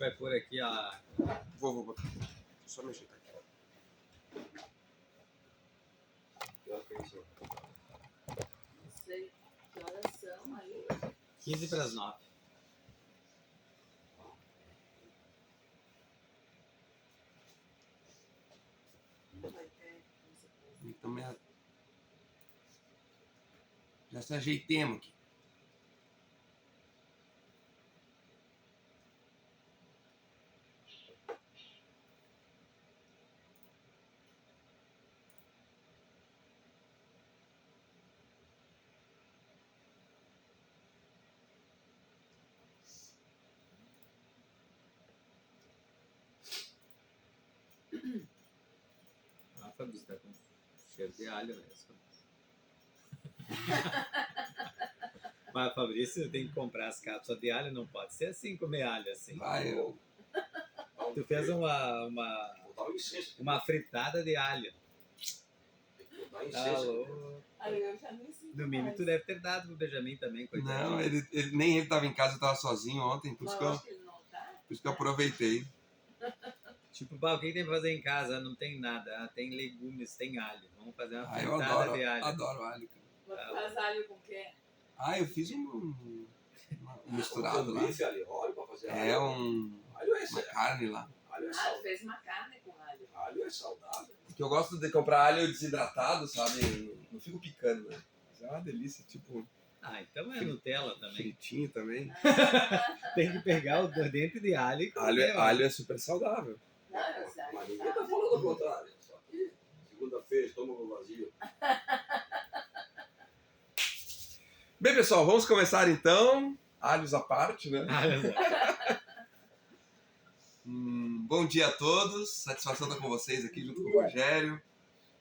vai pôr aqui a... Vou botar. Só me ajeitar aqui. Não sei que horas são aí. 15 para as 9. Não vai ter, com certeza. Então, já se ajeitemos aqui. Ah, Fabrício, tá com cheiro de alho mesmo. Mas, Fabrício, tem que comprar as cápsulas de alho, não pode ser assim, comer alho assim. Vai, eu. Tu fez uma fritada de alho. Tá louco. Aí eu já nem sinto No mínimo, mais. tu deve ter dado pro Benjamin também, coitado. Não, nem ele tava em casa, eu tava sozinho ontem, por Mas isso eu que acho que ele não tá. eu aproveitei. Tipo, pá, o que tem pra fazer em casa? Não tem nada. Ah, tem legumes, tem alho. Vamos fazer uma Eu fritada de alho. adoro alho, cara. Mas tu faz alho com o quê? Eu fiz um misturado lá. É uma carne lá. Ah, tu fez uma carne com alho. Alho é saudável. Porque eu gosto de comprar alho desidratado, sabe? Não fico picando, né? Mas é uma delícia, tipo, Ah, então é Nutella também. fritinho também. Tem que pegar o dente de alho e comer. Alho é super saudável. Não, eu sei. Mas ninguém tá falando o contrário. Só que segunda-feira, estômago vazio. Bem, pessoal, vamos começar então. Alhos à parte, né? Bom dia a todos. Satisfação estar com vocês aqui junto com o Rogério.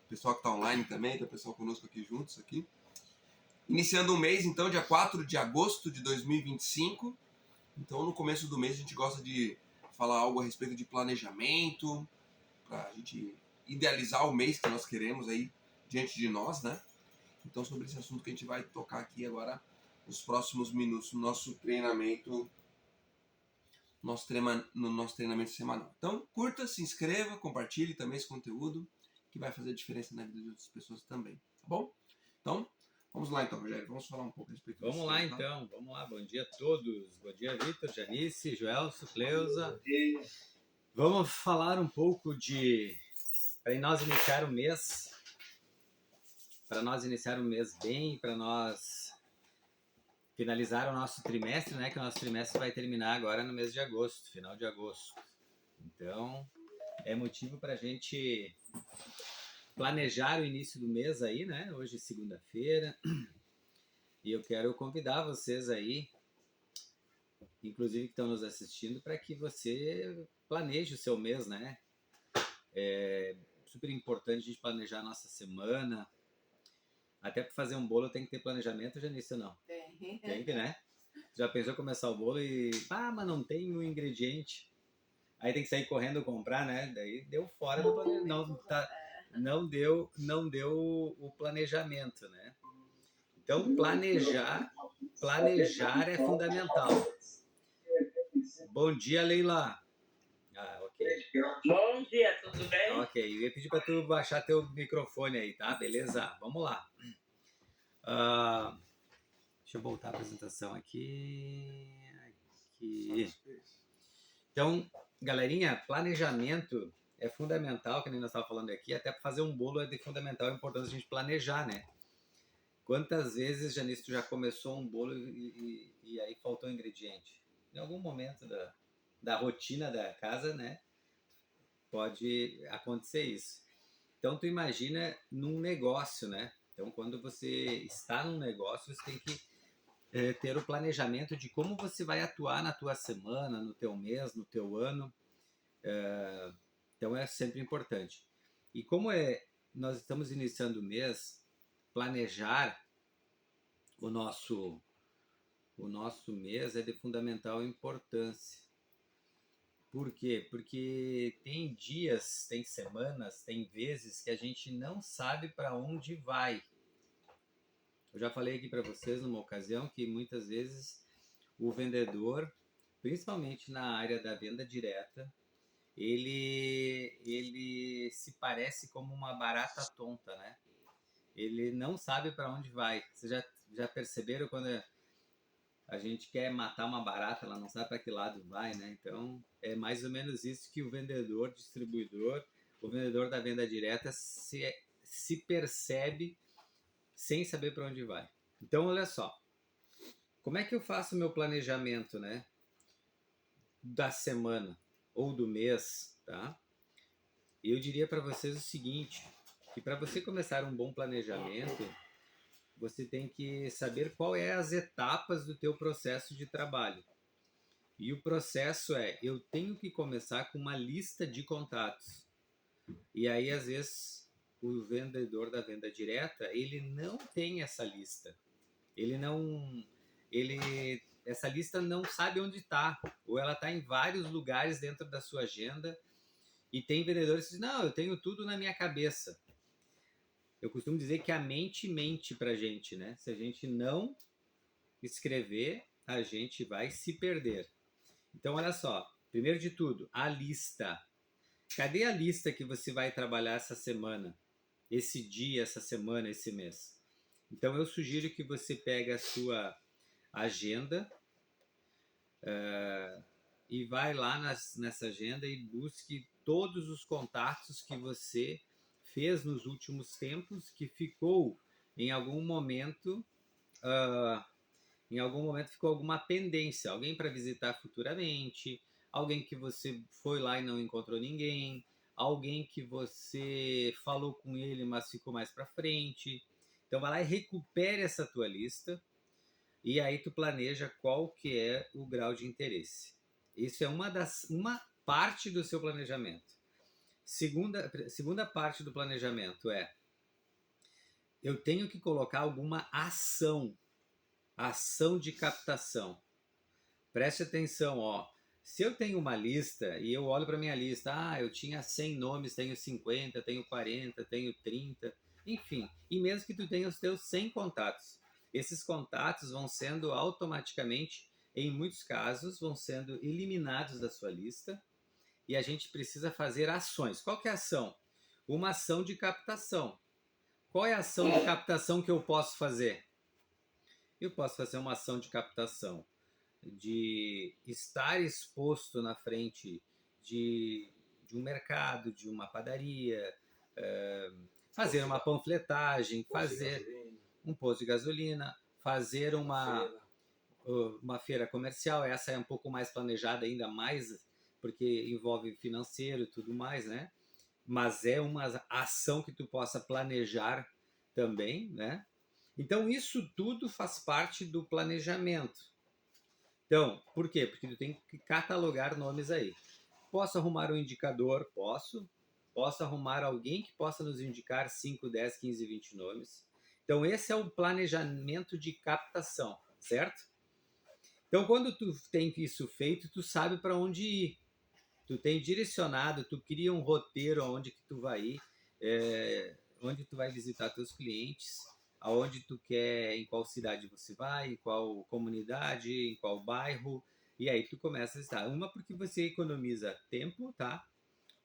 O pessoal que está online também, tem o pessoal conosco aqui juntos aqui. Iniciando o mês, então, dia 4 de agosto de 2025. Então, no começo do mês, a gente gosta de falar algo a respeito de planejamento, para a gente idealizar o mês que nós queremos aí diante de nós, né? Então, sobre esse assunto que a gente vai tocar aqui agora nos próximos minutos no nosso treinamento, no nosso treinamento semanal. Então, curta, se inscreva, compartilhe também esse conteúdo, que vai fazer diferença na vida de outras pessoas também, tá bom? Então, vamos lá então, Rogério, vamos falar um pouco a respeito disso. Vamos lá então, vamos lá. Bom dia a todos. Bom dia, Vitor, Janice, Joelso, Cleusa. Vamos falar um pouco para nós iniciar o mês, bem, para nós finalizar o nosso trimestre, né? Que o nosso trimestre vai terminar agora no mês de agosto, final de agosto. Então, é motivo para a gente planejar o início do mês aí, né? Hoje é segunda-feira. E eu quero convidar vocês aí, inclusive que estão nos assistindo, para que você planeje o seu mês, né? É super importante a gente planejar a nossa semana. Até para fazer um bolo tem que ter planejamento, Janice, ou não? Tem. Tem que, né? Já pensou começar o bolo e... mas não tem o ingrediente. Aí tem que sair correndo comprar, né? Daí deu fora do planejamento. Não deu o planejamento, né? Então, planejar é fundamental. Bom dia, Leila. Ok. Bom dia, tudo bem? Ok, eu ia pedir para tu baixar teu microfone aí, tá? Beleza? Vamos lá. Deixa eu voltar a apresentação aqui. Então, galerinha, planejamento é fundamental, que nem nós estávamos falando aqui, até para fazer um bolo é de fundamental importância a gente planejar, né? Quantas vezes, Janice, tu já começou um bolo e aí faltou um ingrediente? Em algum momento da rotina da casa, né? Pode acontecer isso. Então, tu imagina num negócio, né? Então, quando você está num negócio, você tem que ter o planejamento de como você vai atuar na tua semana, no teu mês, no teu ano. Então, é sempre importante. E como nós estamos iniciando o mês, planejar o nosso mês é de fundamental importância. Por quê? Porque tem dias, tem semanas, tem vezes que a gente não sabe para onde vai. Eu já falei aqui para vocês numa ocasião que muitas vezes o vendedor principalmente na área da venda direta, ele se parece como uma barata tonta, né? Ele não sabe para onde vai. Vocês já perceberam quando a gente quer matar uma barata, ela não sabe para que lado vai, né? Então, é mais ou menos isso que o vendedor, distribuidor, o vendedor da venda direta se percebe sem saber para onde vai. Então, olha só. Como é que eu faço o meu planejamento, né? Da semana ou do mês, tá? Eu diria para vocês o seguinte, que para você começar um bom planejamento, você tem que saber qual é as etapas do teu processo de trabalho. E o processo eu tenho que começar com uma lista de contatos. E aí, às vezes, o vendedor da venda direta, ele não tem essa lista. Essa lista não sabe onde está, ou ela está em vários lugares dentro da sua agenda. E tem vendedores que dizem, não, eu tenho tudo na minha cabeça. Eu costumo dizer que a mente mente pra gente, né? Se a gente não escrever, a gente vai se perder. Então, olha só. Primeiro de tudo, a lista. Cadê a lista que você vai trabalhar essa semana? Esse dia, essa semana, esse mês? Então, eu sugiro que você pegue a sua agenda e vai lá nessa agenda e busque todos os contatos que você fez nos últimos tempos, que ficou em algum momento ficou alguma pendência, alguém para visitar futuramente, alguém que você foi lá e não encontrou ninguém, alguém que você falou com ele, mas ficou mais para frente. Então vai lá e recupere essa tua lista e aí tu planeja qual que é o grau de interesse. Isso é uma parte do seu planejamento. Segunda parte do planejamento eu tenho que colocar alguma ação de captação. Preste atenção, ó. Se eu tenho uma lista e eu olho para minha lista, eu tinha 100 nomes, tenho 50, tenho 40, tenho 30, enfim. E mesmo que tu tenha os teus 100 contatos, esses contatos vão sendo automaticamente, em muitos casos, vão sendo eliminados da sua lista e a gente precisa fazer ações. Qual que é a ação? Uma ação de captação. Qual é a ação de captação que eu posso fazer? Eu posso fazer uma ação de captação de estar exposto na frente de um mercado, de uma padaria, fazer uma panfletagem, fazer um posto de gasolina, fazer uma feira comercial. Essa é um pouco mais planejada, ainda mais porque envolve financeiro e tudo mais, né? Mas é uma ação que tu possa planejar também, né? Então, isso tudo faz parte do planejamento. Então, por quê? Porque tu tem que catalogar nomes aí. Posso arrumar um indicador? Posso. Posso arrumar alguém que possa nos indicar 5, 10, 15, 20 nomes. Então, esse é o planejamento de captação, certo? Então, quando tu tem isso feito, tu sabe para onde ir. Tu tem direcionado, tu cria um roteiro aonde que tu vai ir, onde tu vai visitar teus clientes, aonde tu quer, em qual cidade você vai, em qual comunidade, em qual bairro, e aí tu começa a estar. Uma, porque você economiza tempo, tá?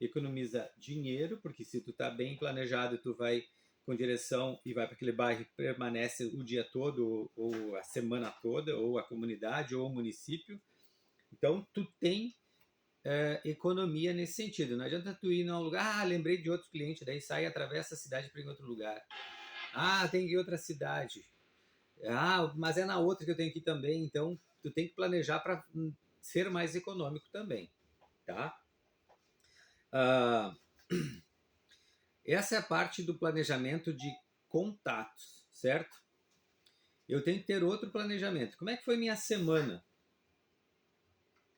Economiza dinheiro, porque se tu tá bem planejado, tu vai com direção e vai para aquele bairro e permanece o dia todo, ou a semana toda, ou a comunidade, ou o município. Então, tu tem economia nesse sentido. Não adianta tu ir num lugar, lembrei de outro cliente, daí sai, atravessa a cidade para ir em outro lugar. Tem que ir em outra cidade. Mas é na outra que eu tenho que ir também. Então, tu tem que planejar para ser mais econômico também, tá? Essa é a parte do planejamento de contatos, certo? Eu tenho que ter outro planejamento. Como é que foi minha semana?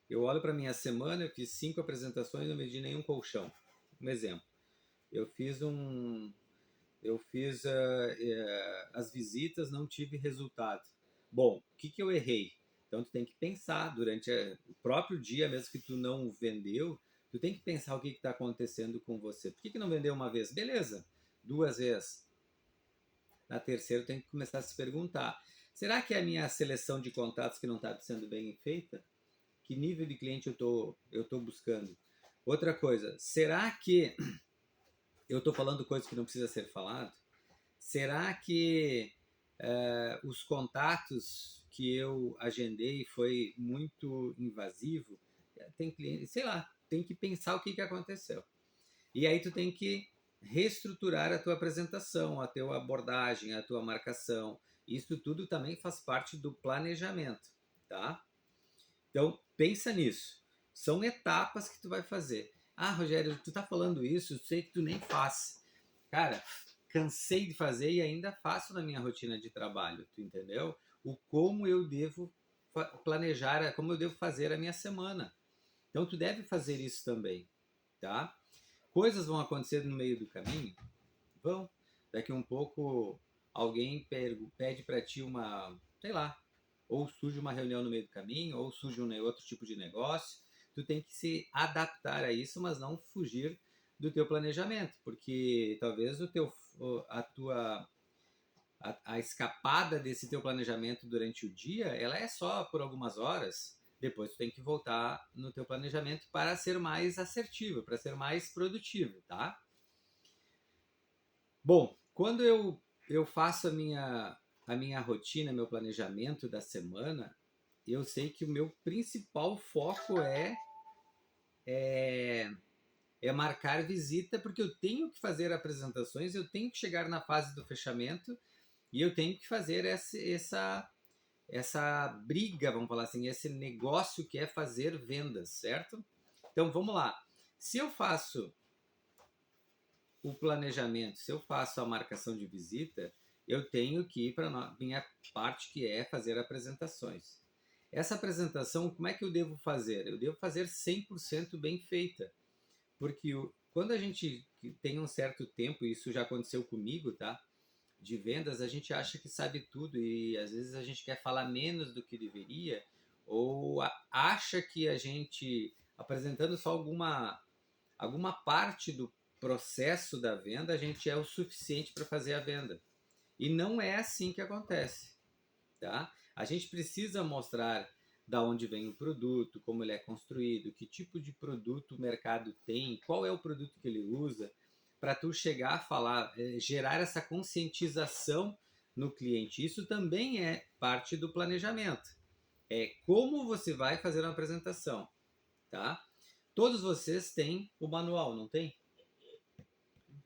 Eu olho para minha semana, eu fiz 5 apresentações, não medi nenhum colchão. Um exemplo. Eu fiz as visitas, não tive resultado. Bom, o que eu errei? Então, tu tem que pensar durante o próprio dia, mesmo que tu não vendeu, tu tem que pensar o que está acontecendo com você. Por que não vendeu uma vez? Beleza, 2 vezes. Na terceira, eu tenho que começar a se perguntar, será que é a minha seleção de contatos que não está sendo bem feita? Que nível de cliente eu tô buscando? Outra coisa, será que eu estou falando coisas que não precisa ser falado? Será que os contatos que eu agendei foi muito invasivo? Tem cliente, sei lá, tem que pensar o que aconteceu. E aí tu tem que reestruturar a tua apresentação, a tua abordagem, a tua marcação. Isso tudo também faz parte do planejamento, tá? Então, pensa nisso. São etapas que tu vai fazer. Ah, Rogério, tu tá falando isso, eu sei que tu nem faz. Cara, cansei de fazer e ainda faço na minha rotina de trabalho, tu entendeu? O como eu devo planejar, como eu devo fazer a minha semana. Então, tu deve fazer isso também, tá? Coisas vão acontecer no meio do caminho? Vão. Daqui um pouco alguém pede para ti uma, sei lá, ou surge uma reunião no meio do caminho, ou surge um outro tipo de negócio. Tu tem que se adaptar a isso, mas não fugir do teu planejamento, porque talvez a escapada desse teu planejamento durante o dia, ela é só por algumas horas. Depois tu tem que voltar no teu planejamento para ser mais assertivo, para ser mais produtivo, tá? Bom, quando eu faço a minha rotina, meu planejamento da semana, eu sei que o meu principal foco é marcar visita, porque eu tenho que fazer apresentações, eu tenho que chegar na fase do fechamento e eu tenho que fazer essa briga, vamos falar assim, esse negócio que é fazer vendas, certo? Então vamos lá. Se eu faço o planejamento, se eu faço a marcação de visita, eu tenho que ir para a minha parte, que é fazer apresentações. Essa apresentação, como é que eu devo fazer? Eu devo fazer 100% bem feita, porque quando a gente tem um certo tempo, isso já aconteceu comigo, tá? De vendas, a gente acha que sabe tudo e às vezes a gente quer falar menos do que deveria, ou acha que a gente, apresentando só alguma parte do processo da venda, a gente é o suficiente para fazer a venda. E não é assim que acontece, tá? A gente precisa mostrar da onde vem o produto, como ele é construído, que tipo de produto o mercado tem, qual é o produto que ele usa, para tu chegar a falar, gerar essa conscientização no cliente. Isso também é parte do planejamento. É como você vai fazer uma apresentação, tá? Todos vocês têm o manual, não tem?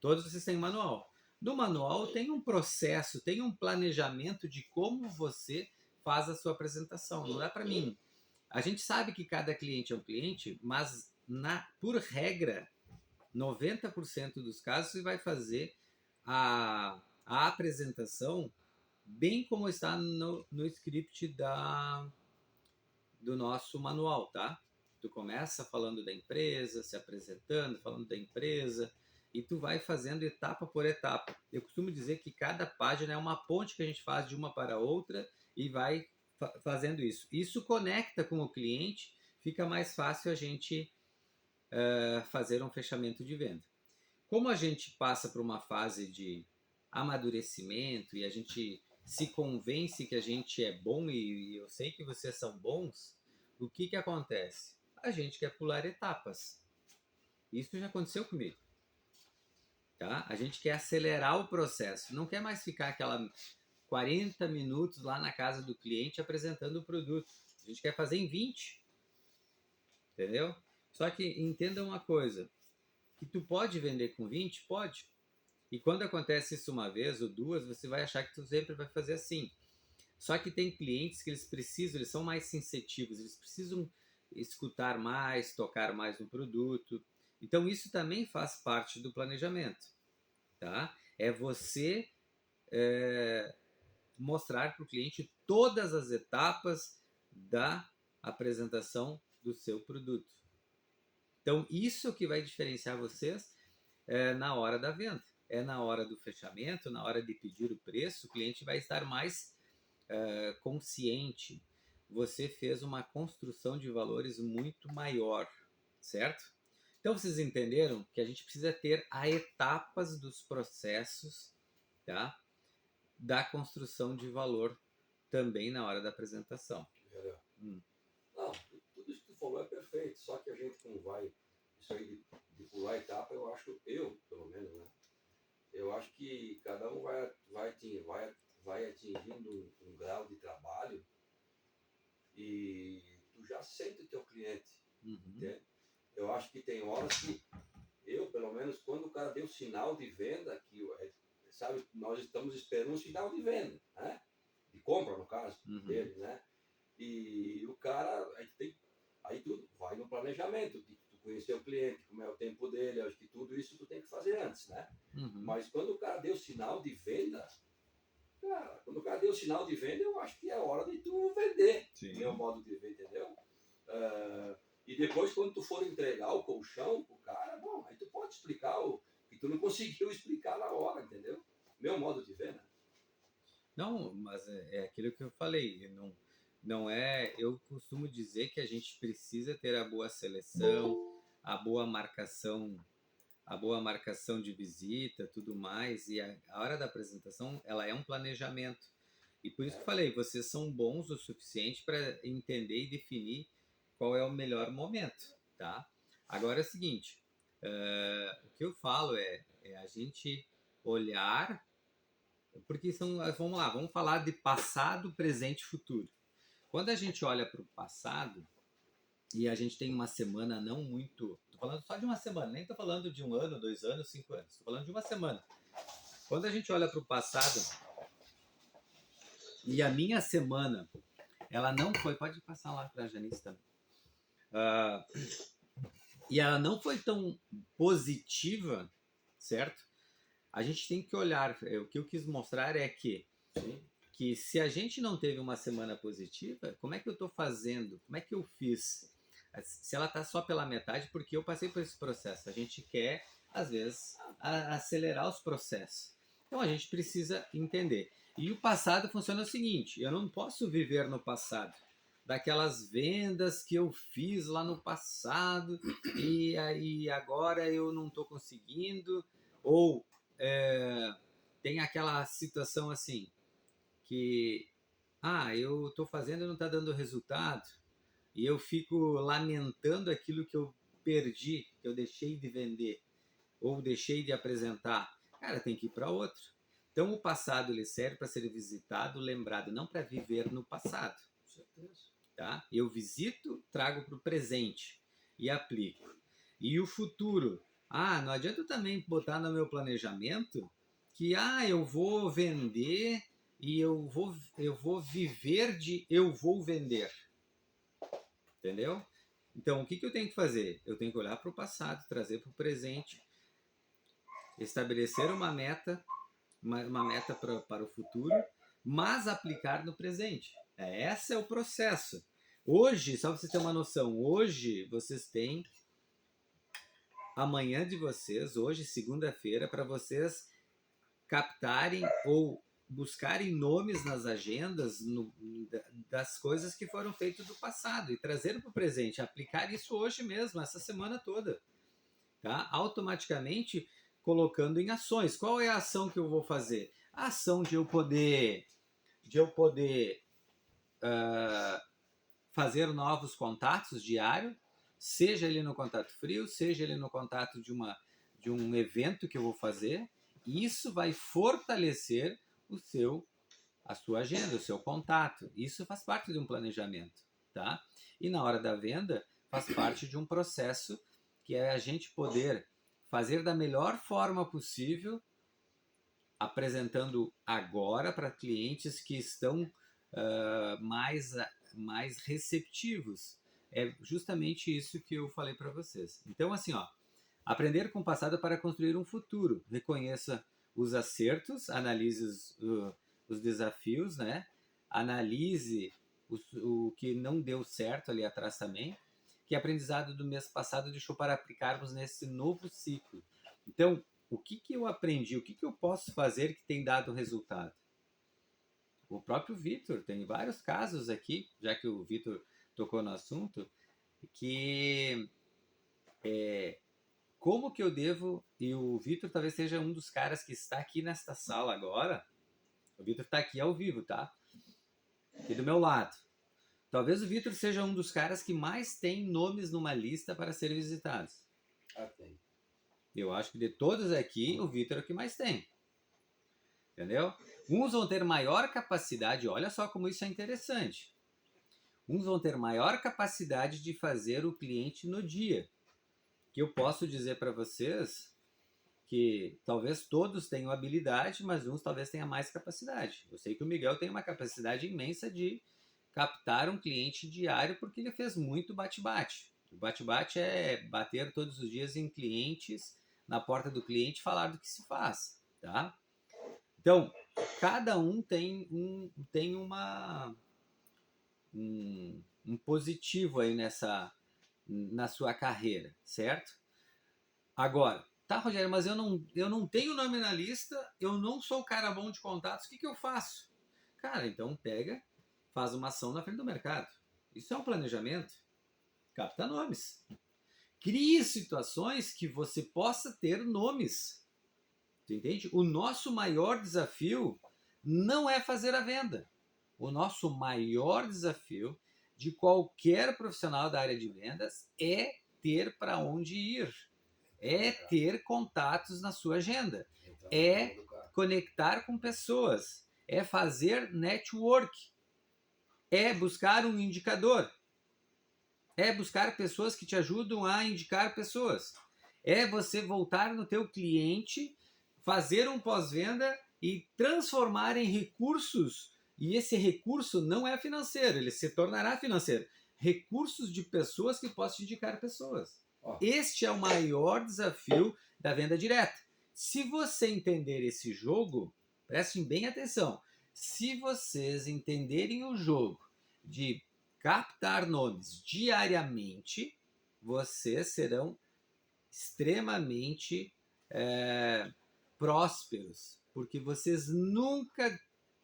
Todos vocês têm um manual. No manual tem um processo, tem um planejamento de como você faz a sua apresentação. Não é para mim. A gente sabe que cada cliente é um cliente, mas por regra, 90% dos casos você vai fazer a apresentação bem como está no script do nosso manual, tá? Tu começa falando da empresa, se apresentando, falando da empresa, e tu vai fazendo etapa por etapa. Eu costumo dizer que cada página é uma ponte que a gente faz de uma para outra e vai fazendo isso. Isso conecta com o cliente, fica mais fácil a gente fazer um fechamento de venda. Como a gente passa por uma fase de amadurecimento e a gente se convence que a gente é bom e eu sei que vocês são bons, o que acontece? A gente quer pular etapas. Isso já aconteceu comigo. Tá? A gente quer acelerar o processo, não quer mais ficar aquela 40 minutos lá na casa do cliente apresentando o produto. A gente quer fazer em 20. Entendeu? Só que entenda uma coisa, que tu pode vender com 20? Pode. E quando acontece isso uma vez ou duas, você vai achar que tu sempre vai fazer assim. Só que tem clientes que eles são mais sensitivos, eles precisam escutar mais, tocar mais no produto. Então isso também faz parte do planejamento, tá? É você mostrar para o cliente todas as etapas da apresentação do seu produto. Então isso que vai diferenciar vocês na hora da venda. É na hora do fechamento, na hora de pedir o preço, o cliente vai estar mais consciente. Você fez uma construção de valores muito maior, certo? Então vocês entenderam que a gente precisa ter as etapas dos processos, tá? Da construção de valor também na hora da apresentação. Não, tudo isso que tu gente como vai, isso aí de pular etapa, eu pelo menos, né? Eu acho que cada um vai atingindo um grau de trabalho e tu já sente o teu cliente, entende? Eu acho que tem horas que eu, pelo menos, quando o cara deu sinal de venda, sabe, nós estamos esperando um sinal de venda, né? De compra, no caso, dele, né? E o cara, aí tudo vai no planejamento, de tu conhecer o cliente, como é o tempo dele, eu acho que tudo isso tu tem que fazer antes, né? Mas quando o cara deu sinal de venda, cara, quando o cara deu sinal de venda, eu acho que é hora de tu vender, meu modo de ver, entendeu? E depois, quando tu for entregar o colchão pro cara, bom, aí tu pode explicar o que tu não conseguiu explicar na hora, entendeu? Meu modo de ver, né? Não, mas é aquilo que eu falei. Não é. Eu costumo dizer que a gente precisa ter a boa seleção, a boa marcação de visita, tudo mais. E a hora da apresentação, ela é um planejamento. E por isso que eu falei, vocês são bons o suficiente para entender e definir qual é o melhor momento, tá? Agora é o seguinte, o que eu falo é a gente olhar, porque vamos lá, vamos falar de passado, presente e futuro. Quando a gente olha para o passado e a gente tem uma semana não muito, tô falando só de uma semana, nem tô falando de 1 ano, 2 anos, 5 anos, tô falando de uma semana. Quando a gente olha para o passado e a minha semana, ela não foi, pode passar lá para a Janice também. E ela não foi tão positiva, certo? A gente tem que olhar. O que eu quis mostrar é que se a gente não teve uma semana positiva, como é que eu estou fazendo? Como é que eu fiz? Se ela está só pela metade, porque eu passei por esse processo. A gente quer, às vezes, acelerar os processos. Então a gente precisa entender. E o passado funciona o seguinte: eu não posso viver no passado. Daquelas vendas que eu fiz lá no passado e aí agora eu não estou conseguindo. Ou tem aquela situação assim que eu estou fazendo e não está dando resultado e eu fico lamentando aquilo que eu perdi, que eu deixei de vender ou deixei de apresentar. Cara, tem que ir para outro. Então o passado ele serve para ser visitado, lembrado, não para viver no passado. Com certeza. Tá? Eu visito, trago para o presente e aplico. E o futuro? Não adianta eu também botar no meu planejamento que eu vou vender e eu vou viver de eu vou vender. Entendeu? Então, o que eu tenho que fazer? Eu tenho que olhar para o passado, trazer para o presente, estabelecer uma meta para o futuro, mas aplicar no presente. Esse é o processo. Hoje, só para vocês terem uma noção, hoje vocês têm amanhã de vocês, hoje, segunda-feira, para vocês captarem ou buscarem nomes nas agendas das coisas que foram feitas do passado e trazer para o presente, aplicar isso hoje mesmo, essa semana toda, tá? Automaticamente colocando em ações. Qual é a ação que eu vou fazer? A ação de eu poder fazer novos contatos diário, seja ele no contato frio, seja ele no contato de um evento que eu vou fazer. Isso vai fortalecer a sua agenda, o seu contato. Isso faz parte de um planejamento, tá? E na hora da venda, faz parte de um processo que é a gente poder fazer da melhor forma possível, apresentando agora para clientes que estão mais receptivos. É justamente isso que eu falei para vocês. Então, assim, aprender com o passado para construir um futuro. Reconheça os acertos, analise os desafios, né? Analise o que não deu certo ali atrás também. Que aprendizado do mês passado deixou para aplicarmos nesse novo ciclo. Então, o que eu aprendi? O que eu posso fazer que tem dado resultado? O próprio Vitor, tem vários casos aqui, já que o Vitor tocou no assunto, que como que eu devo, e o Vitor talvez seja um dos caras que está aqui nesta sala agora, o Vitor está aqui ao vivo, tá? Aqui do meu lado. Talvez o Vitor seja um dos caras que mais tem nomes numa lista para serem visitados. Ah, tem. Eu acho que de todos aqui, o Vitor é o que mais tem. Entendeu? Uns vão ter maior capacidade, olha só como isso é interessante. Uns vão ter maior capacidade de fazer o cliente no dia. Que eu posso dizer para vocês que talvez todos tenham habilidade, mas uns talvez tenham mais capacidade. Eu sei que o Miguel tem uma capacidade imensa de captar um cliente diário porque ele fez muito bate-bate. O bate-bate é bater todos os dias em clientes, na porta do cliente, falar do que se faz, tá? Então, cada um tem um positivo aí na sua carreira, certo? Agora, tá, Rogério, mas eu não tenho nome na lista, eu não sou o cara bom de contatos, o que eu faço? Cara, então pega, faz uma ação na frente do mercado. Isso é um planejamento. Capta nomes. Crie situações que você possa ter nomes. Tu entende? O nosso maior desafio não é fazer a venda. O nosso maior desafio de qualquer profissional da área de vendas é ter para onde ir. É ter contatos na sua agenda. É conectar com pessoas. É fazer network. É buscar um indicador. É buscar pessoas que te ajudam a indicar pessoas. É você voltar no teu cliente, fazer um pós-venda e transformar em recursos. E esse recurso não é financeiro, ele se tornará financeiro. Recursos de pessoas que possam indicar pessoas. Este é o maior desafio da venda direta. Se você entender esse jogo, prestem bem atenção. Se vocês entenderem o jogo de captar nomes diariamente, vocês serão extremamente prósperos, porque vocês nunca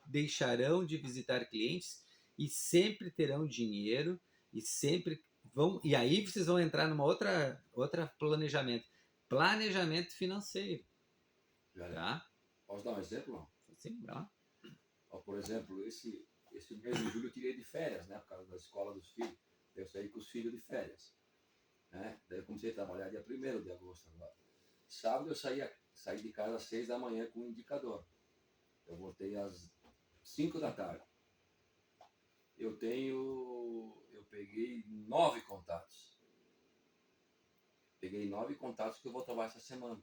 deixarão de visitar clientes e sempre terão dinheiro e sempre vão. E aí vocês vão entrar numa outra planejamento financeiro. Tá? Posso dar um exemplo? Não? Sim, vai lá. Por exemplo, esse mês de julho eu tirei de férias, né? Por causa da escola dos filhos. Eu saí com os filhos de férias. Né? Daí eu comecei a trabalhar dia 1º de agosto agora. Sábado eu saí de casa às 6 da manhã com um indicador. Eu voltei às 5 da tarde. Eu peguei 9 contatos. Peguei 9 contatos que eu vou trabalhar essa semana.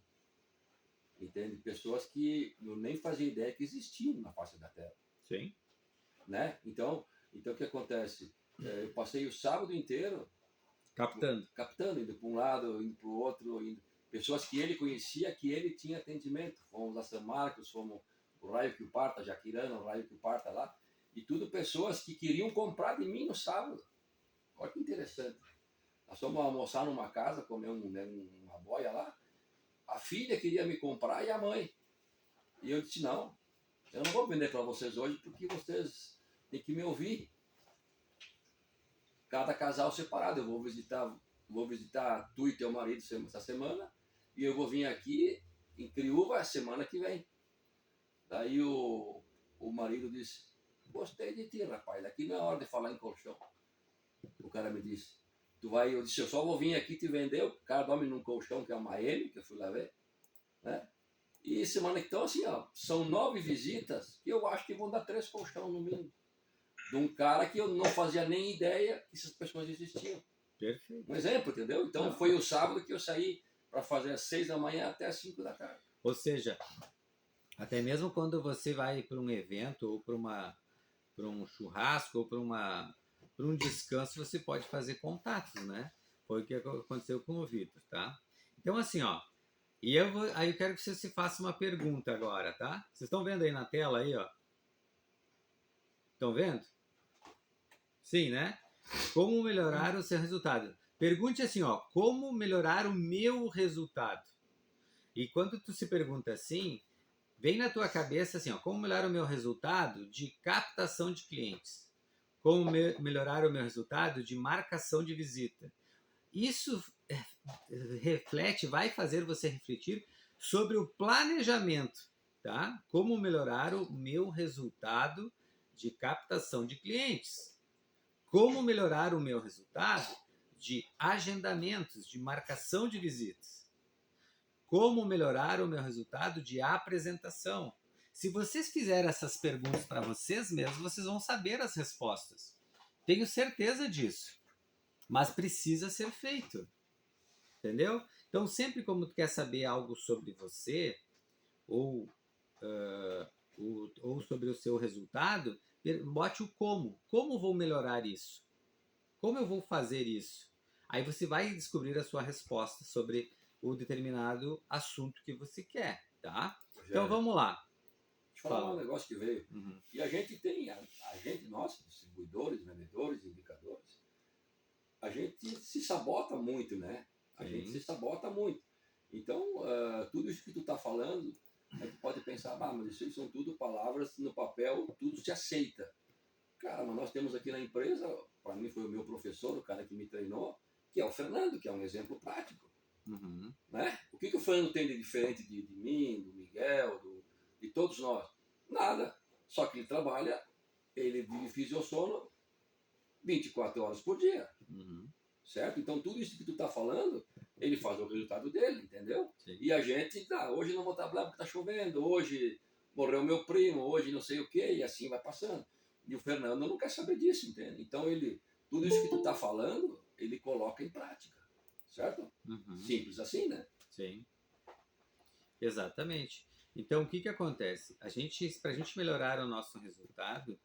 Entende? Pessoas que eu nem fazia ideia que existiam na face da Terra. Sim. Né? Então o que acontece? Eu passei o sábado inteiro captando, indo para um lado, indo para o outro, pessoas que ele conhecia, que ele tinha atendimento. Fomos a São Marcos, fomos o Raio que o Parta, Jaquirana, o Raio que o Parta lá, e tudo pessoas que queriam comprar de mim no sábado. Olha que interessante. Nós fomos almoçar numa casa, comer uma boia lá, a filha queria me comprar e a mãe. E eu disse, não, eu não vou vender para vocês hoje porque vocês têm que me ouvir. Cada casal separado. Eu vou visitar tu e teu marido essa semana e eu vou vir aqui em Criúva a semana que vem. Daí o marido disse, gostei de ti, rapaz, daqui não é hora de falar em colchão. O cara me disse, eu disse, eu só vou vir aqui te vender, o cara dorme num colchão que é uma M, que eu fui lá ver, né? E semana que então, assim, ó, são 9 visitas que eu acho que vão dar 3 colchão no mínimo. De um cara que eu não fazia nem ideia que essas pessoas existiam. Perfeito. Um exemplo, entendeu? Então foi o sábado que eu saí para fazer às 6 da manhã até às 5 da tarde. Ou seja, até mesmo quando você vai para um evento ou para um churrasco ou para um descanso, você pode fazer contatos, né? Foi o que aconteceu com o Vitor, tá? Então, assim, ó, aí eu quero que você se faça uma pergunta agora, tá? Vocês estão vendo aí na tela aí, ó? Estão vendo? Sim, né? Como melhorar o seu resultado? Pergunte assim, ó, como melhorar o meu resultado? E quando tu se pergunta assim, vem na tua cabeça assim, ó, como melhorar o meu resultado de captação de clientes? Como melhorar o meu resultado de marcação de visita? Isso vai fazer você refletir sobre o planejamento, tá? Como melhorar o meu resultado de captação de clientes. Como melhorar o meu resultado de agendamentos, de marcação de visitas? Como melhorar o meu resultado de apresentação? Se vocês fizerem essas perguntas para vocês mesmos, vocês vão saber as respostas. Tenho certeza disso. Mas precisa ser feito. Entendeu? Então, sempre como tu quer saber algo sobre você, ou sobre o seu resultado, bote o como. Como vou melhorar isso? Como eu vou fazer isso? Aí você vai descobrir a sua resposta sobre o determinado assunto que você quer, tá? Então vamos lá. Deixa eu falar um negócio que veio. Uhum. E a gente tem, a gente, nós, distribuidores, vendedores, indicadores, a gente se sabota muito, né? A Sim. gente se sabota muito. Então, tudo isso que tu tá falando, a gente pode pensar, mas isso são tudo palavras no papel, tudo se aceita. Cara, mas nós temos aqui na empresa, para mim foi o meu professor, o cara que me treinou, que é o Fernando, que é um exemplo prático. Uhum. Né? O que o Fernando tem de diferente de mim, do Miguel, de todos nós? Nada. Só que ele trabalha, ele vive fisiosono 24 horas por dia. Uhum. Certo? Então tudo isso que tu tá falando, ele faz o resultado dele, entendeu? Sim. E a gente, hoje não vou trabalhar porque tá chovendo, hoje morreu meu primo, hoje não sei o quê, e assim vai passando. E o Fernando não quer saber disso, entende? Então tudo isso que tu tá falando, ele coloca em prática. Certo? Uhum. Simples assim, né? Sim. Exatamente. Então, o que acontece? Para a gente melhorar o nosso resultado,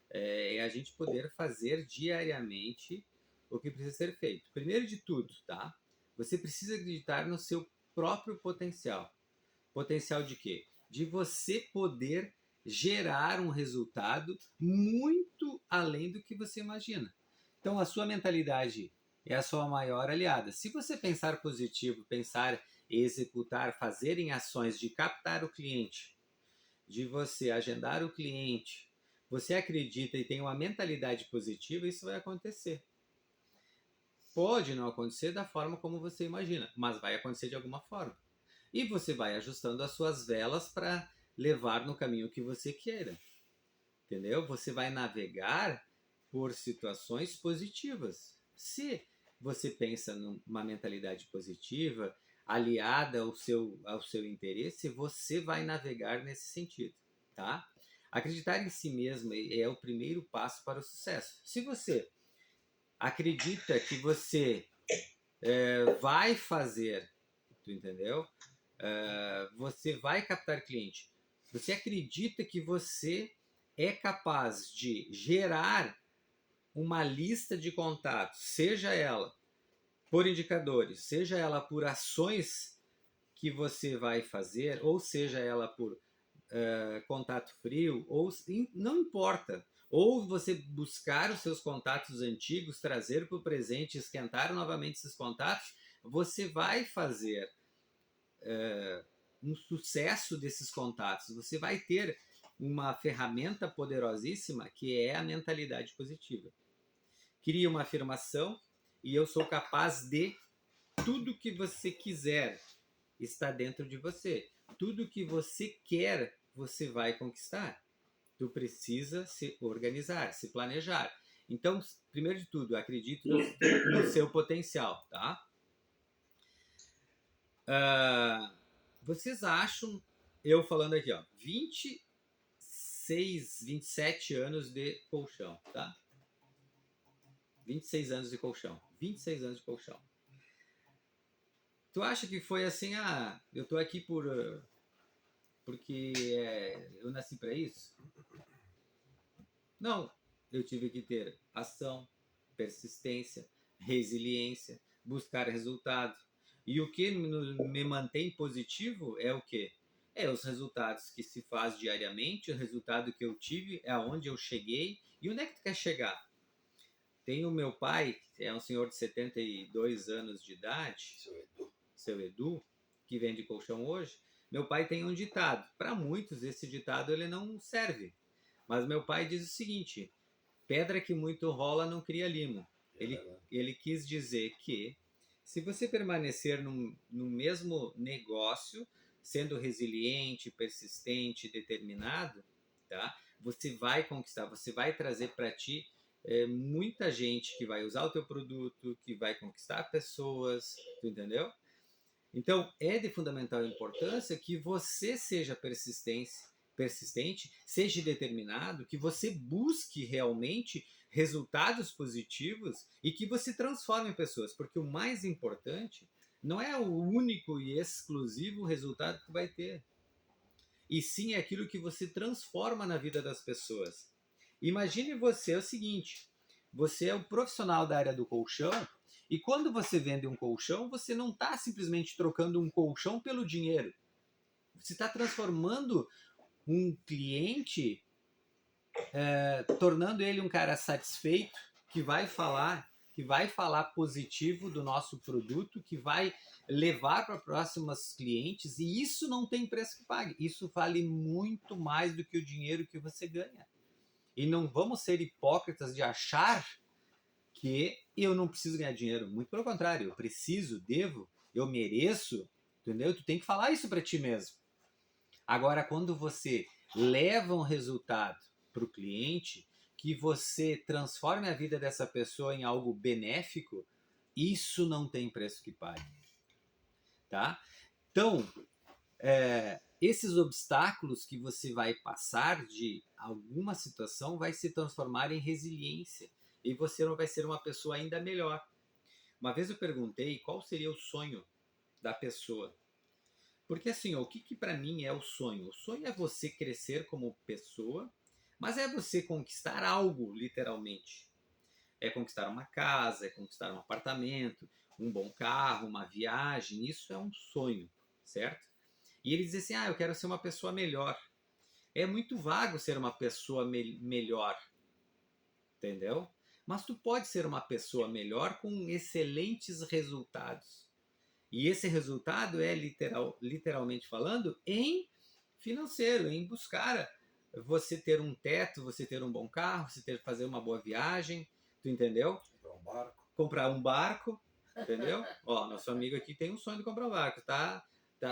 é a gente poder fazer diariamente o que precisa ser feito. Primeiro de tudo, tá? Você precisa acreditar no seu próprio potencial. Potencial de quê? De você poder gerar um resultado muito além do que você imagina. Então, a sua mentalidade é a sua maior aliada. Se você pensar positivo, pensar em executar, fazer em ações de captar o cliente, de você agendar o cliente, você acredita e tem uma mentalidade positiva, isso vai acontecer. Pode não acontecer da forma como você imagina, mas vai acontecer de alguma forma. E você vai ajustando as suas velas para levar no caminho que você queira. Entendeu? Você vai navegar por situações positivas. Se você pensa numa mentalidade positiva, aliada ao seu interesse, você vai navegar nesse sentido, tá? Acreditar em si mesmo é o primeiro passo para o sucesso. Se você acredita que você vai fazer, tu entendeu? Você vai captar cliente. Você acredita que você é capaz de gerar uma lista de contatos, seja ela por indicadores, seja ela por ações que você vai fazer, ou seja ela por contato frio, ou não importa. Ou você buscar os seus contatos antigos, trazer para o presente, esquentar novamente esses contatos, você vai fazer um sucesso desses contatos. Você vai ter uma ferramenta poderosíssima que é a mentalidade positiva. Cria uma afirmação e eu sou capaz de tudo que você quiser está dentro de você. Tudo que você quer, você vai conquistar. Tu precisa se organizar, se planejar. Então, primeiro de tudo, acredito no seu potencial, tá? Vocês acham, eu falando aqui, ó, 27 anos de colchão, tá? 26 anos de colchão. 26 anos de colchão. Tu acha que foi assim, eu tô aqui porque eu nasci para isso? Não. Eu tive que ter ação, persistência, resiliência, buscar resultado. E o que me mantém positivo é o quê? É os resultados que se faz diariamente, o resultado que eu tive, é aonde eu cheguei. E onde é que tu quer chegar? Tem o meu pai, que é um senhor de 72 anos de idade, seu Edu, que vende colchão hoje. Meu pai tem um ditado. Para muitos, esse ditado ele não serve. Mas meu pai diz o seguinte: pedra que muito rola não cria limo. Ele quis dizer que se você permanecer no mesmo negócio, sendo resiliente, persistente, determinado, tá? Você vai conquistar, você vai trazer para ti muita gente que vai usar o teu produto, que vai conquistar pessoas, tu entendeu? Então, é de fundamental importância que você seja persistente, seja determinado, que você busque realmente resultados positivos e que você transforme pessoas, porque o mais importante não é o único e exclusivo resultado que tu vai ter, e sim é aquilo que você transforma na vida das pessoas. Imagine você é o seguinte, você é um profissional da área do colchão e quando você vende um colchão, você não está simplesmente trocando um colchão pelo dinheiro. Você está transformando um cliente, tornando ele um cara satisfeito, que vai falar positivo do nosso produto, que vai levar para próximos clientes, e isso não tem preço que pague. Isso vale muito mais do que o dinheiro que você ganha. E não vamos ser hipócritas de achar que eu não preciso ganhar dinheiro. Muito pelo contrário, eu preciso, devo, eu mereço, entendeu? Tu tem que falar isso para ti mesmo. Agora, quando você leva um resultado para o cliente, que você transforme a vida dessa pessoa em algo benéfico, isso não tem preço que pague. Tá? Então, esses obstáculos que você vai passar de alguma situação vai se transformar em resiliência e você não vai ser uma pessoa ainda melhor. Uma vez eu perguntei qual seria o sonho da pessoa. Porque assim, o que para mim é o sonho? O sonho é você crescer como pessoa, mas é você conquistar algo, literalmente. É conquistar uma casa, é conquistar um apartamento, um bom carro, uma viagem. Isso é um sonho, certo? E ele diz assim, eu quero ser uma pessoa melhor. É muito vago ser uma pessoa melhor, entendeu? Mas tu pode ser uma pessoa melhor com excelentes resultados. E esse resultado é, literalmente falando, em financeiro, em buscar você ter um teto, você ter um bom carro, você fazer uma boa viagem, tu entendeu? Comprar um barco, entendeu? Ó, nosso amigo aqui tem um sonho de comprar um barco, tá?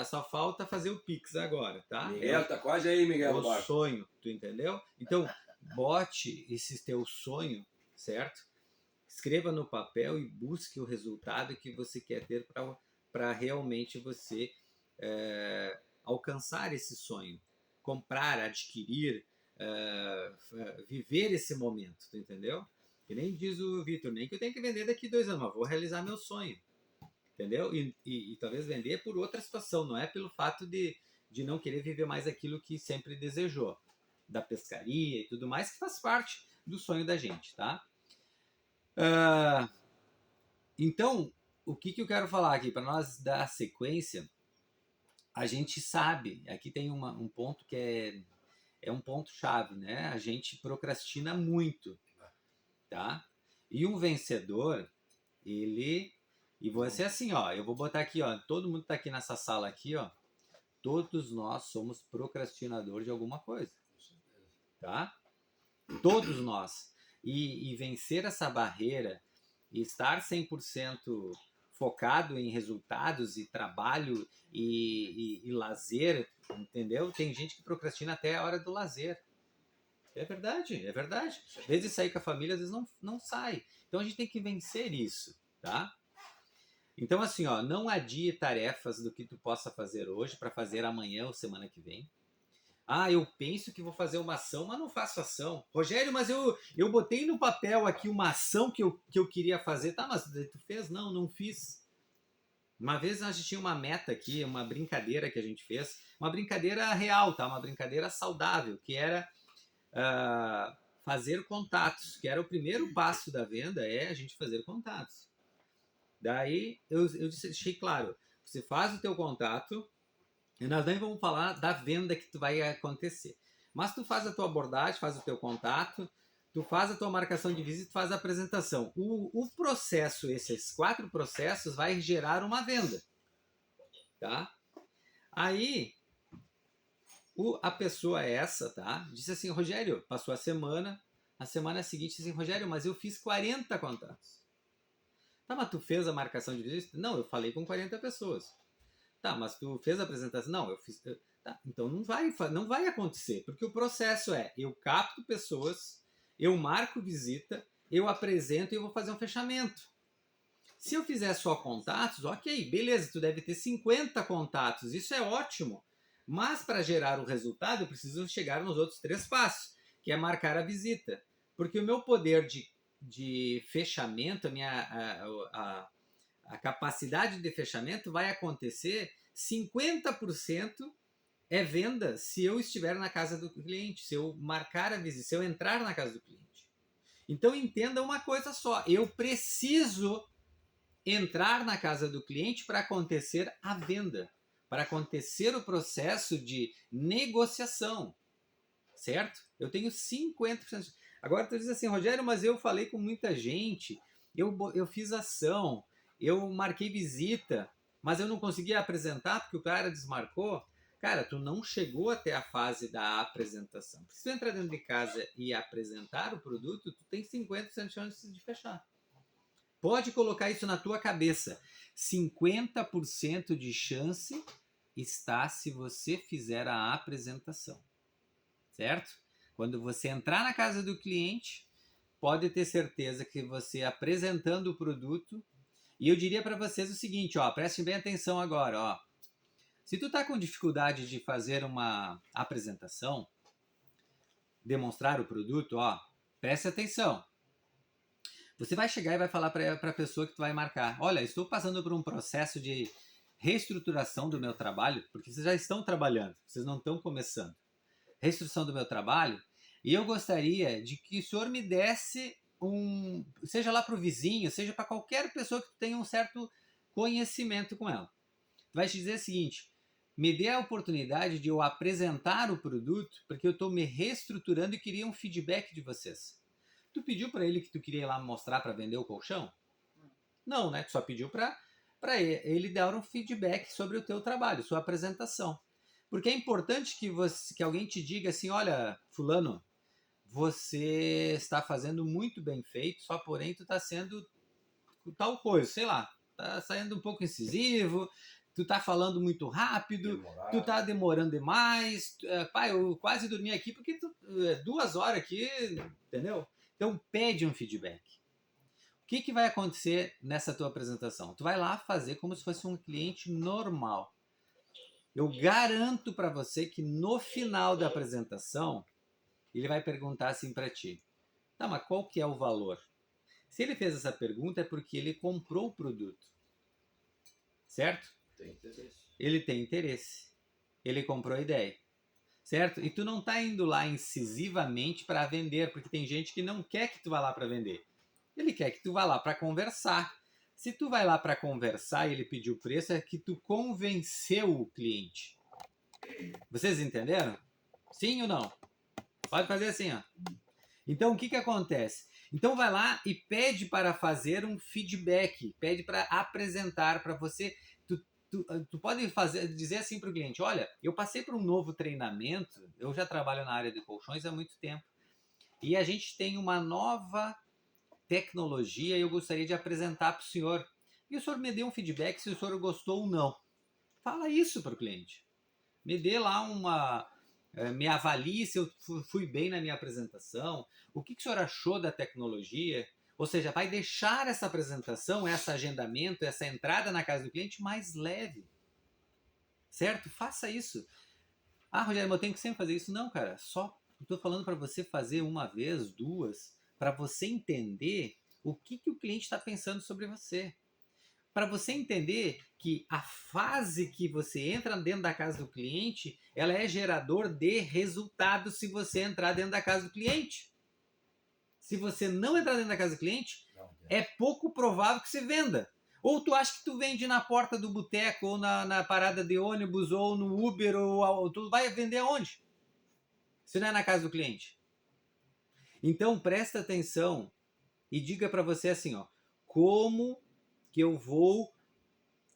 Só falta fazer o Pix agora, tá? Miguel, tá quase aí, Miguel. O sonho, tu entendeu? Então, bote esse teu sonho, certo? Escreva no papel e busque o resultado que você quer ter para realmente você alcançar esse sonho. Comprar, adquirir, viver esse momento, tu entendeu? Que nem diz o Vitor, nem que eu tenho que vender daqui 2 anos, mas vou realizar meu sonho. Entendeu? E talvez vender por outra situação, não é pelo fato de não querer viver mais aquilo que sempre desejou, da pescaria e tudo mais, que faz parte do sonho da gente, tá? Então, o que eu quero falar aqui? Para nós dar sequência, a gente sabe, aqui tem um ponto que é um ponto-chave, né? A gente procrastina muito, tá? E um vencedor, ele... E vai ser assim, ó, eu vou botar aqui, ó, todo mundo tá aqui nessa sala aqui, ó, todos nós somos procrastinadores de alguma coisa, tá? Todos nós. E vencer essa barreira e estar 100% focado em resultados e trabalho e lazer, entendeu? Tem gente que procrastina até a hora do lazer. É verdade, é verdade. Às vezes sair com a família, às vezes não sai. Então a gente tem que vencer isso, tá? Então, assim, ó, não adie tarefas do que tu possa fazer hoje para fazer amanhã ou semana que vem. Eu penso que vou fazer uma ação, mas não faço ação. Rogério, mas eu botei no papel aqui uma ação que eu queria fazer. Tá, mas tu fez? Não fiz. Uma vez a gente tinha uma meta aqui, uma brincadeira que a gente fez. Uma brincadeira real, tá? Uma brincadeira saudável, que era fazer contatos. Que era o primeiro passo da venda, é a gente fazer contatos. Daí eu deixei claro, você faz o teu contato e nós nem vamos falar da venda que tu vai acontecer. Mas tu faz a tua abordagem, faz o teu contato, tu faz a tua marcação de visita, tu faz a apresentação. O processo, esses 4 processos, vai gerar uma venda. Tá? Aí, a pessoa tá? Disse assim, Rogério, passou a semana seguinte, disse assim, Rogério, mas eu fiz 40 contatos. Tá, mas tu fez a marcação de visita? Não, eu falei com 40 pessoas. Tá, mas tu fez a apresentação? Não, eu fiz... Tá, então não vai acontecer, porque o processo eu capto pessoas, eu marco visita, eu apresento e eu vou fazer um fechamento. Se eu fizer só contatos, ok, beleza, tu deve ter 50 contatos, isso é ótimo. Mas para gerar o resultado, eu preciso chegar nos outros 3 passos, que é marcar a visita. Porque o meu poder de fechamento, a capacidade de fechamento vai acontecer 50% é venda se eu estiver na casa do cliente, se eu marcar a visita, se eu entrar na casa do cliente. Então entenda uma coisa só, eu preciso entrar na casa do cliente para acontecer a venda, para acontecer o processo de negociação, certo? Eu tenho 50%. Agora tu diz assim, Rogério, mas eu falei com muita gente, eu fiz ação, eu marquei visita, mas eu não conseguia apresentar porque o cara desmarcou. Cara, tu não chegou até a fase da apresentação. Porque se tu entrar dentro de casa e apresentar o produto, tu tem 50% de chance de fechar. Pode colocar isso na tua cabeça. 50% de chance está se você fizer a apresentação. Certo? Quando você entrar na casa do cliente, pode ter certeza que você apresentando o produto, e eu diria para vocês o seguinte, ó, prestem bem atenção agora, ó. Se tu tá com dificuldade de fazer uma apresentação, demonstrar o produto, ó, preste atenção. Você vai chegar e vai falar para a pessoa que tu vai marcar, olha, estou passando por um processo de reestruturação do meu trabalho, porque vocês já estão trabalhando, vocês não estão começando. Reestruturação do meu trabalho, e eu gostaria de que o senhor me desse seja lá para o vizinho, seja para qualquer pessoa que tenha um certo conhecimento com ela. Tu vai te dizer o seguinte, me dê a oportunidade de eu apresentar o produto, porque eu estou me reestruturando e queria um feedback de vocês. Tu pediu para ele que tu queria ir lá mostrar para vender o colchão? Não, né? Tu só pediu para ele dar um feedback sobre o teu trabalho, sua apresentação. Porque é importante que alguém te diga assim, olha, fulano, você está fazendo muito bem feito, só porém tu está sendo tal coisa, sei lá, tá saindo um pouco incisivo, tu tá falando muito rápido, tu tá demorando demais, pai, eu quase dormi aqui porque 2 horas aqui, entendeu? Então pede um feedback. O que vai acontecer nessa tua apresentação? Tu vai lá fazer como se fosse um cliente normal. Eu garanto para você que no final da apresentação, ele vai perguntar assim para ti, tá, mas qual que é o valor? Se ele fez essa pergunta é porque ele comprou o produto. Certo? Tem interesse. Ele tem interesse. Ele comprou a ideia. Certo? E tu não tá indo lá incisivamente para vender, porque tem gente que não quer que tu vá lá para vender. Ele quer que tu vá lá para conversar. Se tu vai lá para conversar e ele pediu o preço, é que tu convenceu o cliente. Vocês entenderam? Sim ou não? Pode fazer assim, ó. Então, o que acontece? Então, vai lá e pede para fazer um feedback, pede para apresentar para você. Tu pode dizer assim para o cliente, olha, eu passei por um novo treinamento, eu já trabalho na área de colchões há muito tempo, e a gente tem uma nova tecnologia e eu gostaria de apresentar para o senhor. E o senhor me dê um feedback se o senhor gostou ou não. Fala isso para o cliente. Me dê lá me avalie se eu fui bem na minha apresentação, o que o senhor achou da tecnologia, ou seja, vai deixar essa apresentação, esse agendamento, essa entrada na casa do cliente mais leve, certo? Faça isso. Ah, Rogério, eu tenho que sempre fazer isso. Não, cara, só estou falando para você fazer 1 vez, 2, para você entender o que o cliente está pensando sobre você. Para você entender que a fase que você entra dentro da casa do cliente, ela é gerador de resultado se você entrar dentro da casa do cliente. Se você não entrar dentro da casa do cliente, é pouco provável que você venda. Ou tu acha que tu vende na porta do boteco, ou na parada de ônibus, ou no Uber, ou tu vai vender aonde? Se não é na casa do cliente. Então presta atenção e diga para você assim, ó, como que eu vou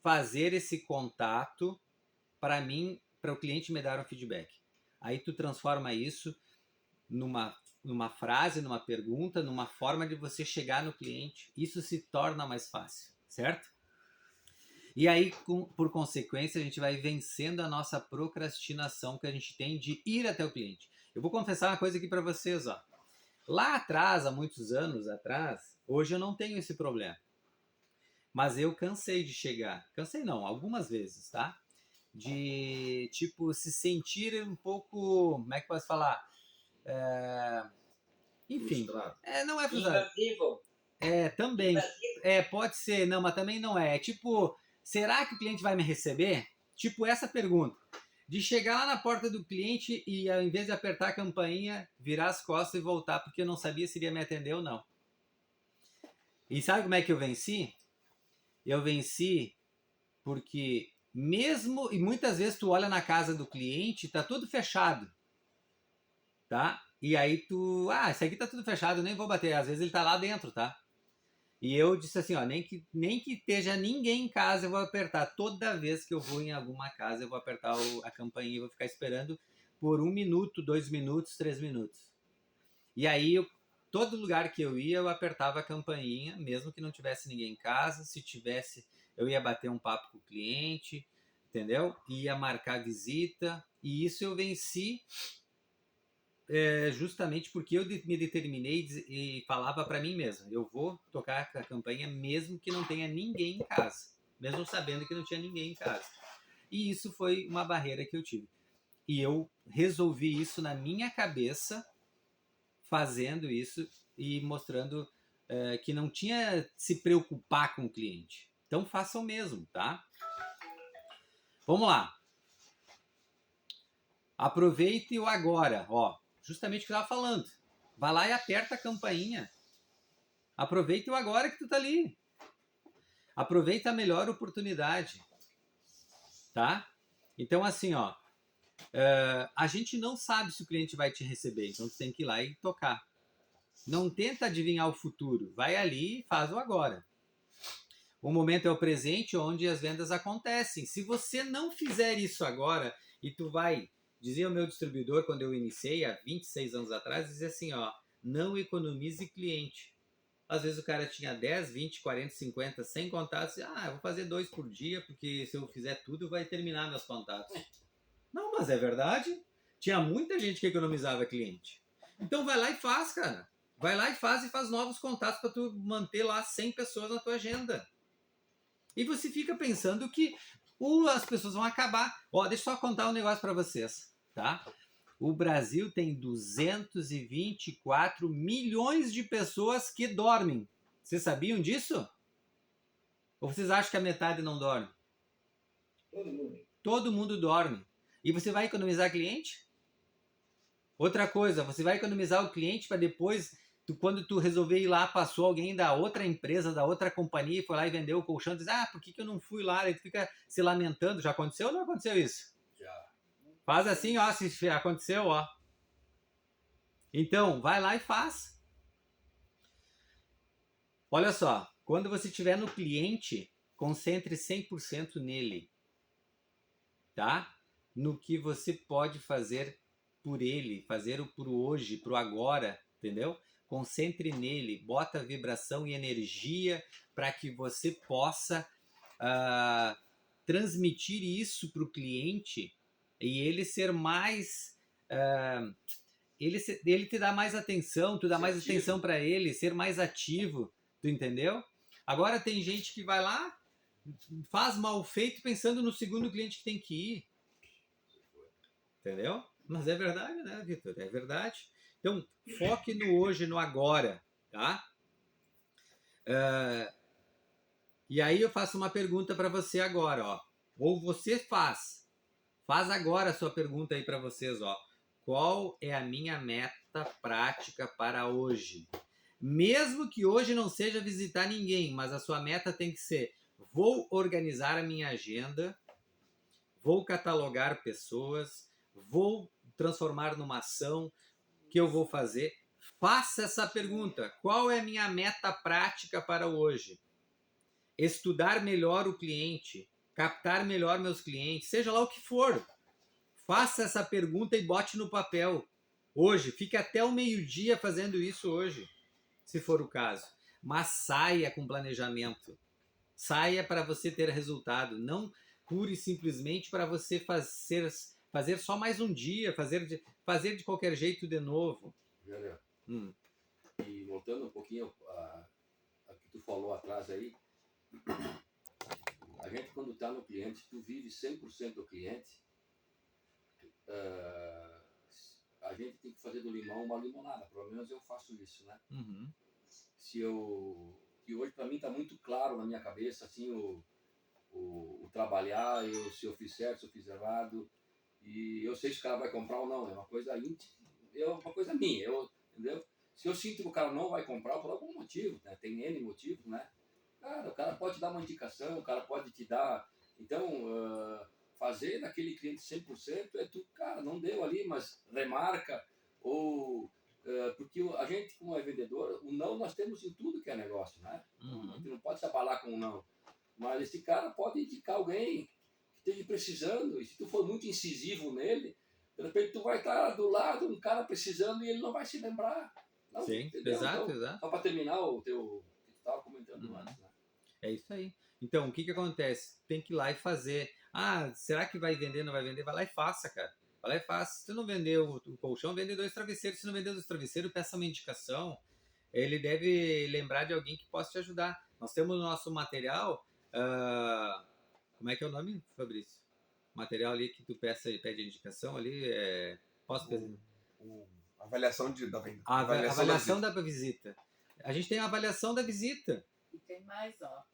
fazer esse contato para mim, para o cliente me dar um feedback. Aí tu transforma isso numa frase, numa pergunta, numa forma de você chegar no cliente. Isso se torna mais fácil, certo? E aí, por consequência, a gente vai vencendo a nossa procrastinação que a gente tem de ir até o cliente. Eu vou confessar uma coisa aqui para vocês, ó. Lá atrás, há muitos anos atrás, hoje eu não tenho esse problema. Mas eu cansei de chegar. Cansei não, algumas vezes, tá? De, tipo, se sentir um pouco... Como é que eu posso falar? Enfim. Frustrado. Não é frustrado. Invasivo. Também. Invasivo. Pode ser. Não, mas também não é. É tipo, será que o cliente vai me receber? Tipo essa pergunta. De chegar lá na porta do cliente e ao invés de apertar a campainha, virar as costas e voltar, porque eu não sabia se iria me atender ou não. E sabe como é que eu venci? Eu venci porque mesmo, e muitas vezes tu olha na casa do cliente, tá tudo fechado, tá? E aí tu, isso aqui tá tudo fechado, eu nem vou bater, às vezes ele tá lá dentro, tá? E eu disse assim, ó, nem que esteja ninguém em casa, eu vou apertar. Toda vez que eu vou em alguma casa, eu vou apertar a campainha e vou ficar esperando por 1 minuto, 2 minutos, 3 minutos. E aí, todo lugar que eu ia, eu apertava a campainha, mesmo que não tivesse ninguém em casa. Se tivesse, eu ia bater um papo com o cliente, entendeu? Ia marcar visita. E isso eu venci justamente porque eu me determinei e falava para mim mesmo, eu vou tocar a campainha mesmo que não tenha ninguém em casa, mesmo sabendo que não tinha ninguém em casa. E isso foi uma barreira que eu tive. E eu resolvi isso na minha cabeça, fazendo isso e mostrando que não tinha se preocupar com o cliente. Então façam mesmo, tá? Vamos lá. Aproveite o agora, ó. Justamente o que eu estava falando. Vai lá e aperta a campainha. Aproveita o agora que tu tá ali. Aproveita a melhor oportunidade. Tá? Então, assim, ó. A gente não sabe se o cliente vai te receber. Então, tu tem que ir lá e tocar. Não tenta adivinhar o futuro. Vai ali e faz o agora. O momento é o presente, onde as vendas acontecem. Se você não fizer isso agora e tu vai... Dizia o meu distribuidor, quando eu iniciei, há 26 anos atrás, dizia assim, ó, não economize cliente. Às vezes o cara tinha 10, 20, 40, 50, 100 contatos. Eu vou fazer 2 por dia, porque se eu fizer tudo, vai terminar meus contatos. Não, mas é verdade. Tinha muita gente que economizava cliente. Então vai lá e faz, cara. Vai lá e faz novos contatos para tu manter lá 100 pessoas na tua agenda. E você fica pensando que as pessoas vão acabar. Deixa eu só contar um negócio para vocês, tá? O Brasil tem 224 milhões de pessoas que dormem. Vocês sabiam disso? Ou vocês acham que a metade não dorme? Todo mundo. Todo mundo dorme. E você vai economizar cliente? Outra coisa, você vai economizar o cliente para depois... Quando tu resolver ir lá, passou alguém da outra empresa, da outra companhia, foi lá e vendeu o colchão, diz, por que eu não fui lá? Aí tu fica se lamentando. Já aconteceu ou não aconteceu isso? Já. Faz assim, ó, se aconteceu, ó. Então, vai lá e faz. Olha só, quando você estiver no cliente, concentre 100% nele, tá? No que você pode fazer por ele, fazer o por hoje, pro agora, entendeu? Concentre nele, bota vibração e energia para que você possa transmitir isso para o cliente e ele ser mais... ele te dá mais atenção, tu dá mais atenção para ele, ser mais ativo, tu entendeu? Agora tem gente que vai lá, faz mal feito pensando no segundo cliente que tem que ir. Entendeu? Mas é verdade, né, Vitor? É verdade. Então, foque no hoje, no agora, tá? E aí eu faço uma pergunta para você agora, ó. Ou você faz agora a sua pergunta aí para vocês, ó. Qual é a minha meta prática para hoje? Mesmo que hoje não seja visitar ninguém, mas a sua meta tem que ser: vou organizar a minha agenda, vou catalogar pessoas, vou transformar numa ação que eu vou fazer. Faça essa pergunta: qual é a minha meta prática para hoje? Estudar melhor o cliente, captar melhor meus clientes, seja lá o que for. Faça essa pergunta e bote no papel. Hoje, fique até o meio-dia fazendo isso hoje, se for o caso. Mas saia com planejamento. Saia para você ter resultado, não pure e simplesmente para você fazer só mais um dia, fazer de qualquer jeito de novo. Jânio, E voltando um pouquinho a que tu falou atrás aí, a gente quando está no cliente, tu vive 100% do cliente, a gente tem que fazer do limão uma limonada, pelo menos eu faço isso, né? Uhum. Que hoje para mim está muito claro na minha cabeça, assim, o trabalhar, se eu fiz certo, se eu fiz errado, e eu sei se o cara vai comprar ou não, é uma coisa íntima, é uma coisa minha, entendeu? Se eu sinto que o cara não vai comprar por algum motivo, né? Tem N motivos, né? Cara, o cara pode te dar uma indicação, o cara pode te dar... Então, fazer daquele cliente 100% é tu, cara, não deu ali, mas remarca, ou... porque a gente, como é vendedor, o não nós temos em tudo que é negócio, né? Uhum. A gente não pode se abalar com o não. Mas esse cara pode indicar alguém que esteja precisando, e se tu for muito incisivo nele, de repente tu vai estar do lado um cara precisando e ele não vai se lembrar. Não, Sim, entendeu? exato, Então, exato. só para terminar o teu que tu estava comentando Uhum. antes, né? É isso aí. Então, o que acontece? Tem que ir lá e fazer. Ah, será que vai vender, não vai vender? Vai lá e faça, cara. Vai lá e faça. Se tu não vender o colchão, vende 2 travesseiros. Se não vender 2 travesseiros, peça uma indicação. Ele deve lembrar de alguém que possa te ajudar. Nós temos no nosso material... como é que é o nome, Fabrício? Material ali que tu pede indicação ali. Posso pedir? Avaliação da venda. A avaliação da visita. A gente tem a avaliação da visita. E tem mais, ó.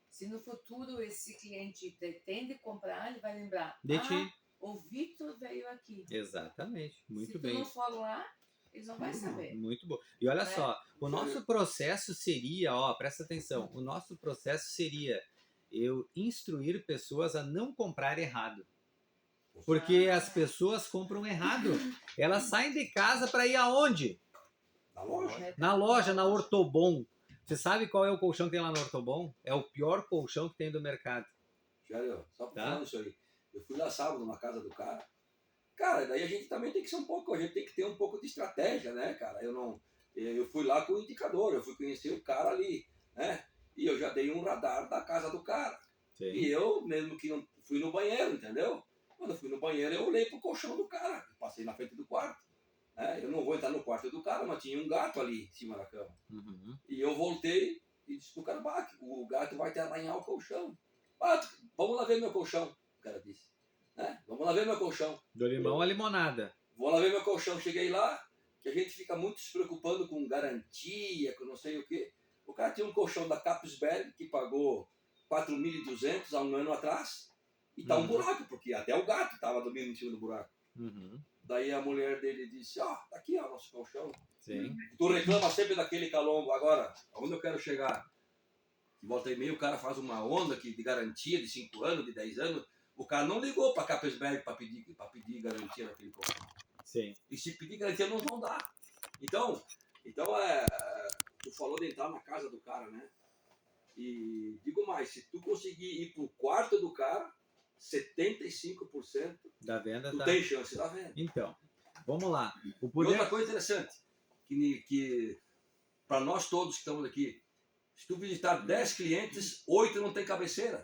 Se no futuro esse cliente pretende comprar, ele vai lembrar. De ti. O Victor veio aqui. Exatamente. Muito Se bem. tu não for lá, eles não vão saber. Muito bom. E olha Né? só, o nosso processo seria, ó, presta atenção, o nosso processo seria eu instruir pessoas a não comprar errado. Porque as pessoas compram errado. Elas saem de casa para ir aonde? Na loja. Na loja, na Ortobon. Você sabe qual é o colchão que tem lá na Ortobon? É o pior colchão que tem do mercado. Sério, só pra Tá. falar isso aí. Eu fui lá sábado na casa do cara. Cara, daí a gente também tem que ser a gente tem que ter um pouco de estratégia, né, cara? Eu fui lá com o indicador, eu fui conhecer o cara ali, né? E eu já dei um radar da casa do cara. Sim. E eu, mesmo que não fui no banheiro, entendeu? Quando eu fui no banheiro, eu olhei pro colchão do cara, passei na frente do quarto. Né? Eu não vou entrar no quarto do cara, mas tinha um gato ali em cima da cama. Uhum. E eu voltei e disse pro cara, o gato vai te arranhar o colchão. Vamos lá ver meu colchão, o cara disse. Né? Vamos lá ver meu colchão. Do limão à limonada. Vou lá ver meu colchão. Cheguei lá, que a gente fica muito se preocupando com garantia, com não sei o quê. O cara tinha um colchão da Capsberg que pagou 4.200 há um ano atrás e tá um buraco, porque até o gato estava dormindo em cima do buraco. Uhum. Daí a mulher dele disse, tá aqui ó, nosso colchão. Sim. Tu reclama sempre daquele calombo. Agora, aonde eu quero chegar? De volta e meia o cara faz uma onda de garantia de 5 anos, de 10 anos. O cara não ligou para a Capsberg para pedir garantia daquele colchão. Sim. E se pedir garantia não vão dar. Então tu falou de entrar na casa do cara, né? E digo mais, se tu conseguir ir pro quarto do cara, 75% Da venda tu tá. tem chance da venda. Então, vamos lá. O E poder. outra coisa interessante, que para nós todos que estamos aqui, se tu visitar 10 clientes, 8 não tem cabeceira.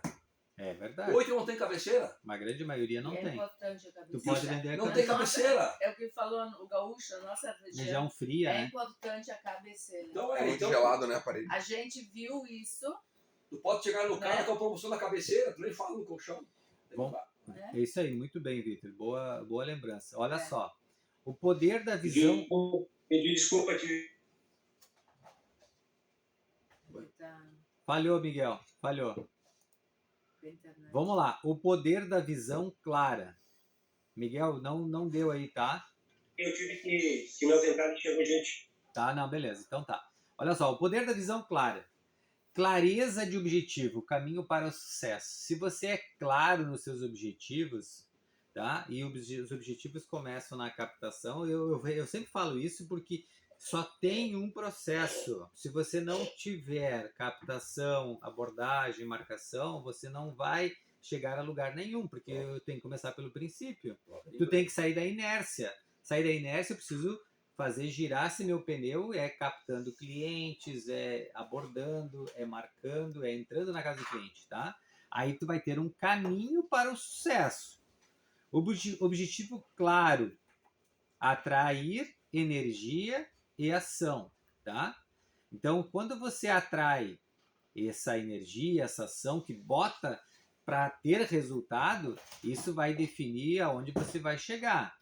É verdade. 8 não tem cabeceira. Uma grande maioria não E é tem. importante a cabeceira. Tu pode vender a Não tem cabeceira. É o que falou o gaúcho, a nossa região. Região fria, É né? importante a cabeceira. Então É muito então, gelado, né, a parede? A gente viu isso, tu pode chegar no cara Né? com a promoção da cabeceira, tu nem fala no colchão. Bom. né? É isso aí, muito bem, Vitor. Boa lembrança. Olha É. só. O poder da visão. Pedir desculpa aqui. Da Falhou, Miguel. Falhou. internet. Vamos lá. O poder da visão clara. Miguel, não deu aí, tá? Eu tive que me ausentar e chegou gente. Tá, não, beleza. Então tá. Olha só, o poder da visão clara. Clareza de objetivo, caminho para o sucesso. Se você é claro nos seus objetivos, tá? E os objetivos começam na captação. Eu sempre falo isso porque só tem um processo. Se você não tiver captação, abordagem, marcação, você não vai chegar a lugar nenhum, porque eu tenho que começar pelo princípio. Tu tem que sair da inércia. Sair da inércia, eu preciso fazer girar se meu pneu é captando clientes, é abordando, é marcando, é entrando na casa do cliente, tá? Aí tu vai ter um caminho para o sucesso. Objetivo claro, atrair energia e ação. tá? Então, quando você atrai essa energia, essa ação que bota para ter resultado, isso vai definir aonde você vai chegar.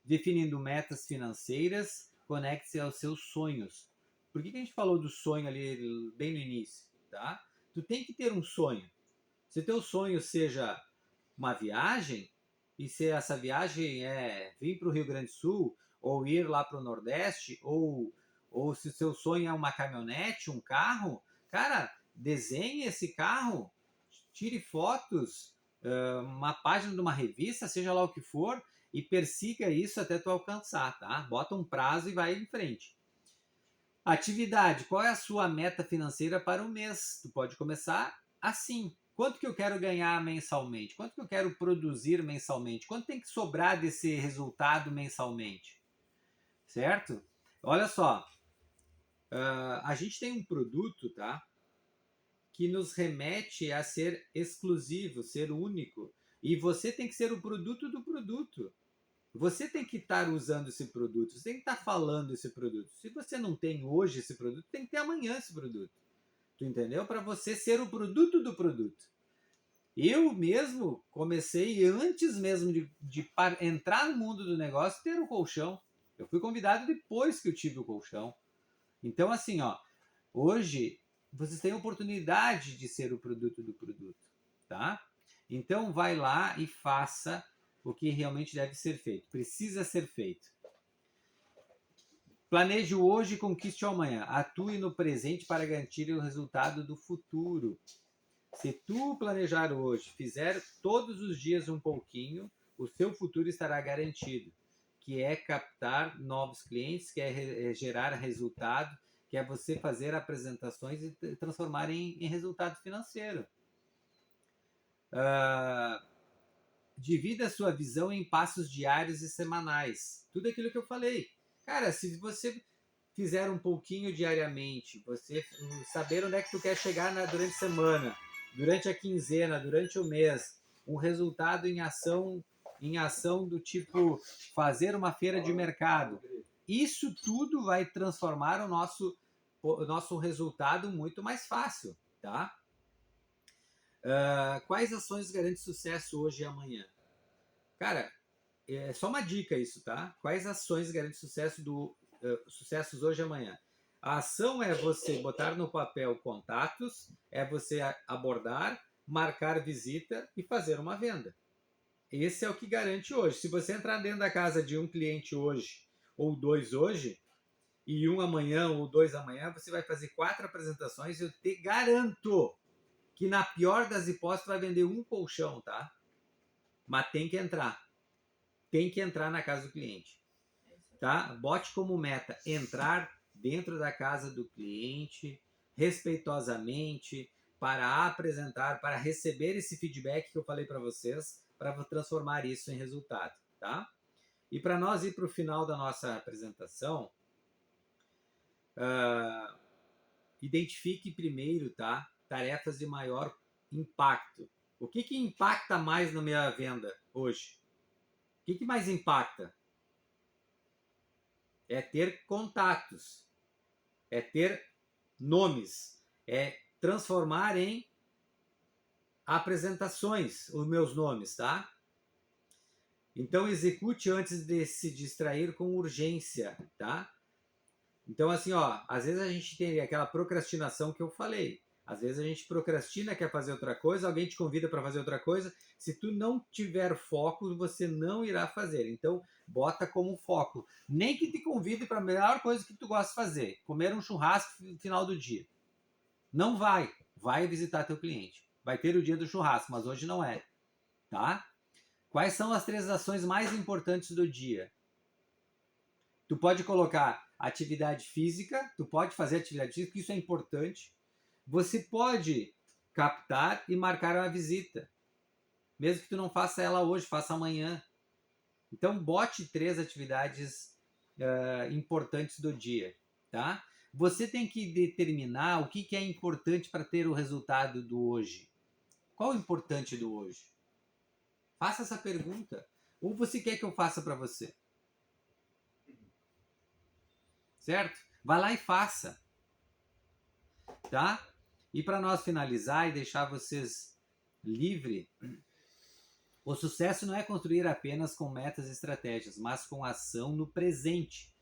Definindo metas financeiras, conecte-se aos seus sonhos. Por que a gente falou do sonho ali bem no início, tá? Tu tem que ter um sonho. Se teu sonho seja uma viagem, e se essa viagem é vir para o Rio Grande do Sul, ou ir lá para o Nordeste, ou se o seu sonho é uma caminhonete, um carro, cara, desenhe esse carro, tire fotos, uma página de uma revista, seja lá o que for, e persiga isso até tu alcançar, tá? Bota um prazo e vai em frente. Atividade, qual é a sua meta financeira para o mês? Tu pode começar assim. Quanto que eu quero ganhar mensalmente? Quanto que eu quero produzir mensalmente? Quanto tem que sobrar desse resultado mensalmente? Certo? Olha só, a gente tem um produto, tá? Que nos remete a ser exclusivo, ser único. E você tem que ser o produto do produto. Você tem que estar usando esse produto, você tem que estar falando esse produto. Se você não tem hoje esse produto, tem que ter amanhã esse produto. Tu entendeu? Para você ser o produto do produto. Eu mesmo comecei antes mesmo de entrar no mundo do negócio ter o colchão. Eu fui convidado depois que eu tive o colchão. Então assim, ó, hoje vocês têm a oportunidade de ser o produto do produto, tá? Então vai lá e faça o que realmente deve ser feito. Precisa ser feito. Planeje o hoje e conquiste o amanhã. Atue no presente para garantir o resultado do futuro. Se tu planejar hoje, fizer todos os dias um pouquinho, o seu futuro estará garantido. Que é captar novos clientes, que é gerar resultado, que é você fazer apresentações e transformar em resultado financeiro. Divida a sua visão em passos diários e semanais. Tudo aquilo que eu falei. Cara, se você fizer um pouquinho diariamente, você saber onde é que tu quer chegar durante a semana, durante a quinzena, durante o mês, um resultado em ação do tipo fazer uma feira de mercado. Isso tudo vai transformar o nosso resultado muito mais fácil, tá? Quais ações garantem sucesso hoje e amanhã? Cara, é só uma dica isso, tá? Quais ações garantem sucessos hoje e amanhã? A ação é você botar no papel contatos, é você abordar, marcar visita e fazer uma venda. Esse é o que garante hoje. Se você entrar dentro da casa de um cliente hoje, ou 2 hoje, e um amanhã ou 2 amanhã, você vai fazer 4 apresentações e eu te garanto que na pior das hipóteses vai vender um colchão, tá? Mas tem que entrar. Tem que entrar na casa do cliente. Tá? Bote como meta entrar dentro da casa do cliente, respeitosamente, para apresentar, para receber esse feedback que eu falei para vocês, para transformar isso em resultado. Tá? E para nós ir para o final da nossa apresentação, identifique primeiro, tá? Tarefas de maior impacto. O que impacta mais na minha venda hoje? O que mais impacta? É ter contatos, é ter nomes, é transformar em apresentações os meus nomes, tá? Então execute antes de se distrair com urgência, tá? Então assim, ó, às vezes a gente tem aquela procrastinação que eu falei. Às vezes a gente procrastina, quer fazer outra coisa, alguém te convida para fazer outra coisa. Se tu não tiver foco, você não irá fazer. Então, bota como foco. Nem que te convide para a melhor coisa que tu gosta de fazer. Comer um churrasco no final do dia. Não vai. Vai visitar teu cliente. Vai ter o dia do churrasco, mas hoje não é. Tá? Quais são as 3 ações mais importantes do dia? Tu pode colocar atividade física. Tu pode fazer atividade física, isso é importante. Você pode captar e marcar uma visita. Mesmo que tu não faça ela hoje, faça amanhã. Então, bote 3 atividades importantes do dia. Tá? Você tem que determinar o que é importante para ter o resultado do hoje. Qual é o importante do hoje? Faça essa pergunta. Ou você quer que eu faça para você? Certo? Vai lá e faça, tá? E para nós finalizar e deixar vocês livres, o sucesso não é construir apenas com metas e estratégias, mas com ação no presente,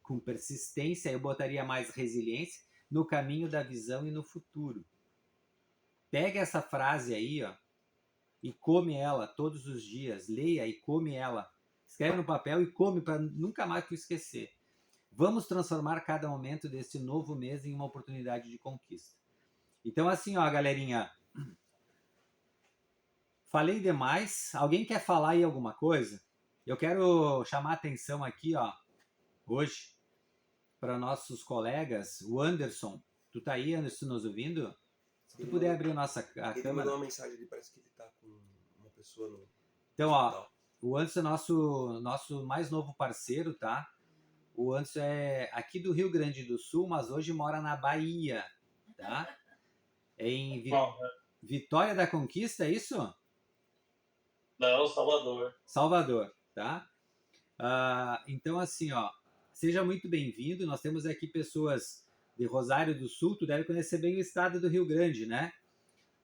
com persistência, eu botaria mais resiliência no caminho da visão e no futuro. Pega essa frase aí, ó, e come ela todos os dias, leia e come ela. Escreve no papel e come para nunca mais tu esquecer. Vamos transformar cada momento desse novo mês em uma oportunidade de conquista. Então assim, ó, galerinha, falei demais. Alguém quer falar aí alguma coisa? Eu quero chamar a atenção aqui, ó, hoje, para nossos colegas. O Anderson, tu tá aí, Anderson, nos ouvindo? Se tu puder abrir a nossa a Ele câmera. mandou uma mensagem ali, parece que ele tá com uma pessoa no Então, ó, hospital. o Anderson é nosso mais novo parceiro, tá? O Anderson é aqui do Rio Grande do Sul, mas hoje mora na Bahia, tá? É em Vitória da Conquista, é isso? Não, Salvador. Salvador, tá? Então, assim, ó, seja muito bem-vindo. Nós temos aqui pessoas de Rosário do Sul. Tu deve conhecer bem o estado do Rio Grande, né?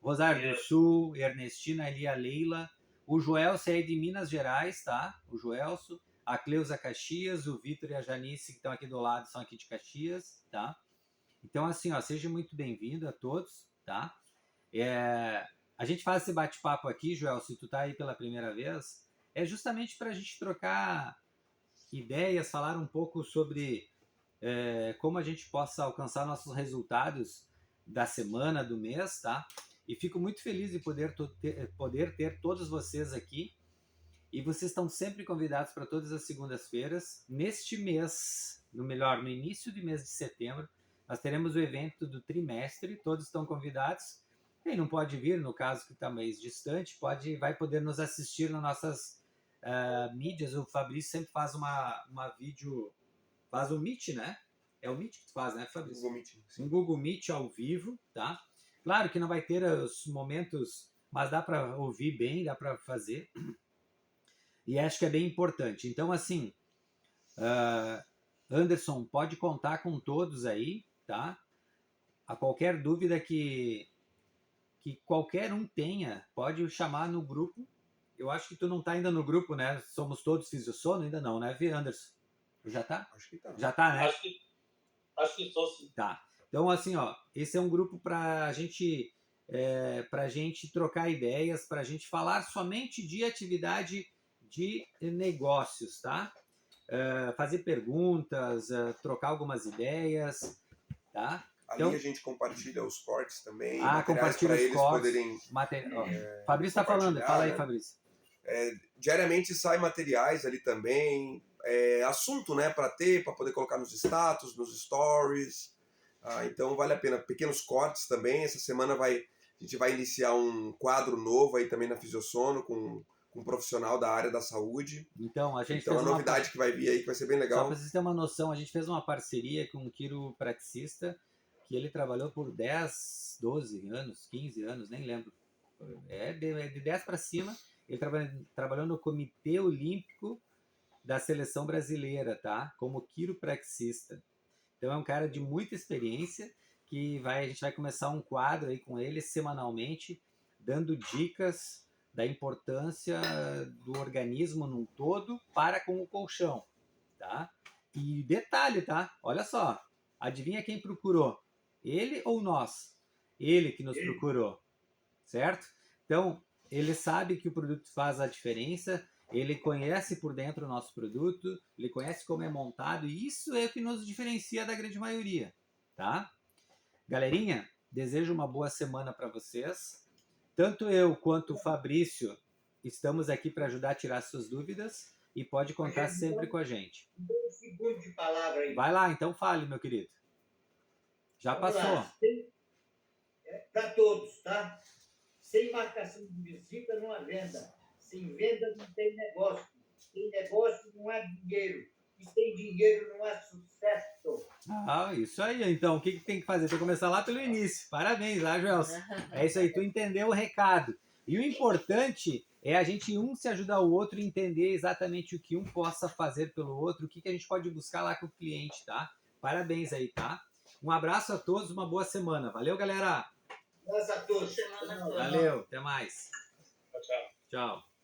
Rosário do Sul, Ernestina ali, a Leila. O Joelso é de Minas Gerais, tá? O Joelso. A Cleusa Caxias, o Vitor e a Janice, que estão aqui do lado, são aqui de Caxias, tá? Então, assim, ó, seja muito bem-vindo a todos, tá? A gente faz esse bate-papo aqui, Joel, se tu tá aí pela primeira vez, é justamente para a gente trocar ideias, falar um pouco sobre como a gente possa alcançar nossos resultados da semana, do mês, tá? E fico muito feliz de poder ter todos vocês aqui. E vocês estão sempre convidados para todas as segundas-feiras. Neste mês, no início do mês de setembro, nós teremos o evento do trimestre. Todos estão convidados. Quem não pode vir, no caso que está mais distante, vai poder nos assistir nas nossas mídias. O Fabrício sempre faz faz um Meet, né? É o Meet que tu faz, né, Fabrício? Google Meet. Um Google Meet ao vivo, tá? Claro que não vai ter os momentos, mas dá para ouvir bem, dá para fazer. E acho que é bem importante. Então, assim, Anderson, pode contar com todos aí, tá? A qualquer dúvida que qualquer um tenha, pode chamar no grupo. Eu acho que tu não tá ainda no grupo, né? Somos todos Fisiosono? Ainda não, né, Anderson? Já tá? Acho que tá. Já tá, né? Acho que estou sim. Tá. Então, assim, ó, esse é um grupo para gente trocar ideias, para a gente falar somente de atividade de negócios, tá? Fazer perguntas, trocar algumas ideias, tá? Ali Então, a gente compartilha os cortes também, compartilha para os eles cortes, poderem... Fabrício está falando, fala aí, né? Fabrício. Diariamente sai materiais ali também, assunto, né, para poder colocar nos status, nos stories. Então vale a pena. Pequenos cortes também. Essa semana a gente vai iniciar um quadro novo aí também na Fisiosono com um profissional da área da saúde. Então, a novidade que vai vir aí, que vai ser bem legal. Só para vocês terem uma noção, a gente fez uma parceria com um quiropraxista que ele trabalhou por 10, 12 anos, 15 anos, nem lembro. De 10 para cima. Ele trabalhou no Comitê Olímpico da Seleção Brasileira, tá? Como quiropraxista. Então é um cara de muita experiência que a gente vai começar um quadro aí com ele semanalmente, dando dicas da importância do organismo num todo para com o colchão, tá? E detalhe, tá? Olha só, adivinha quem procurou? Ele ou nós? Ele que nos procurou, certo? Então, ele sabe que o produto faz a diferença, ele conhece por dentro o nosso produto, ele conhece como é montado, e isso é o que nos diferencia da grande maioria, tá? Galerinha, desejo uma boa semana para vocês. Tanto eu quanto o Fabrício estamos aqui para ajudar a tirar suas dúvidas e pode contar sempre com a gente. Um segundo de palavra aí. Vai lá, então fale, meu querido. Já passou. Para todos, tá? Sem marcação de visita não há venda. Sem venda não tem negócio. Sem negócio não há dinheiro. E sem dinheiro não há sucesso. Isso aí. Então, o que tem que fazer? Tem que começar lá pelo início. Parabéns, lá, Joelson. É isso aí, tu entendeu o recado. E o importante é a gente se ajudar o outro e entender exatamente o que um possa fazer pelo outro, o que a gente pode buscar lá com o cliente, tá? Parabéns aí, tá? Um abraço a todos, uma boa semana. Valeu, galera. Graças a todos. Semana toda. Valeu, até mais. Tchau, tchau. Tchau.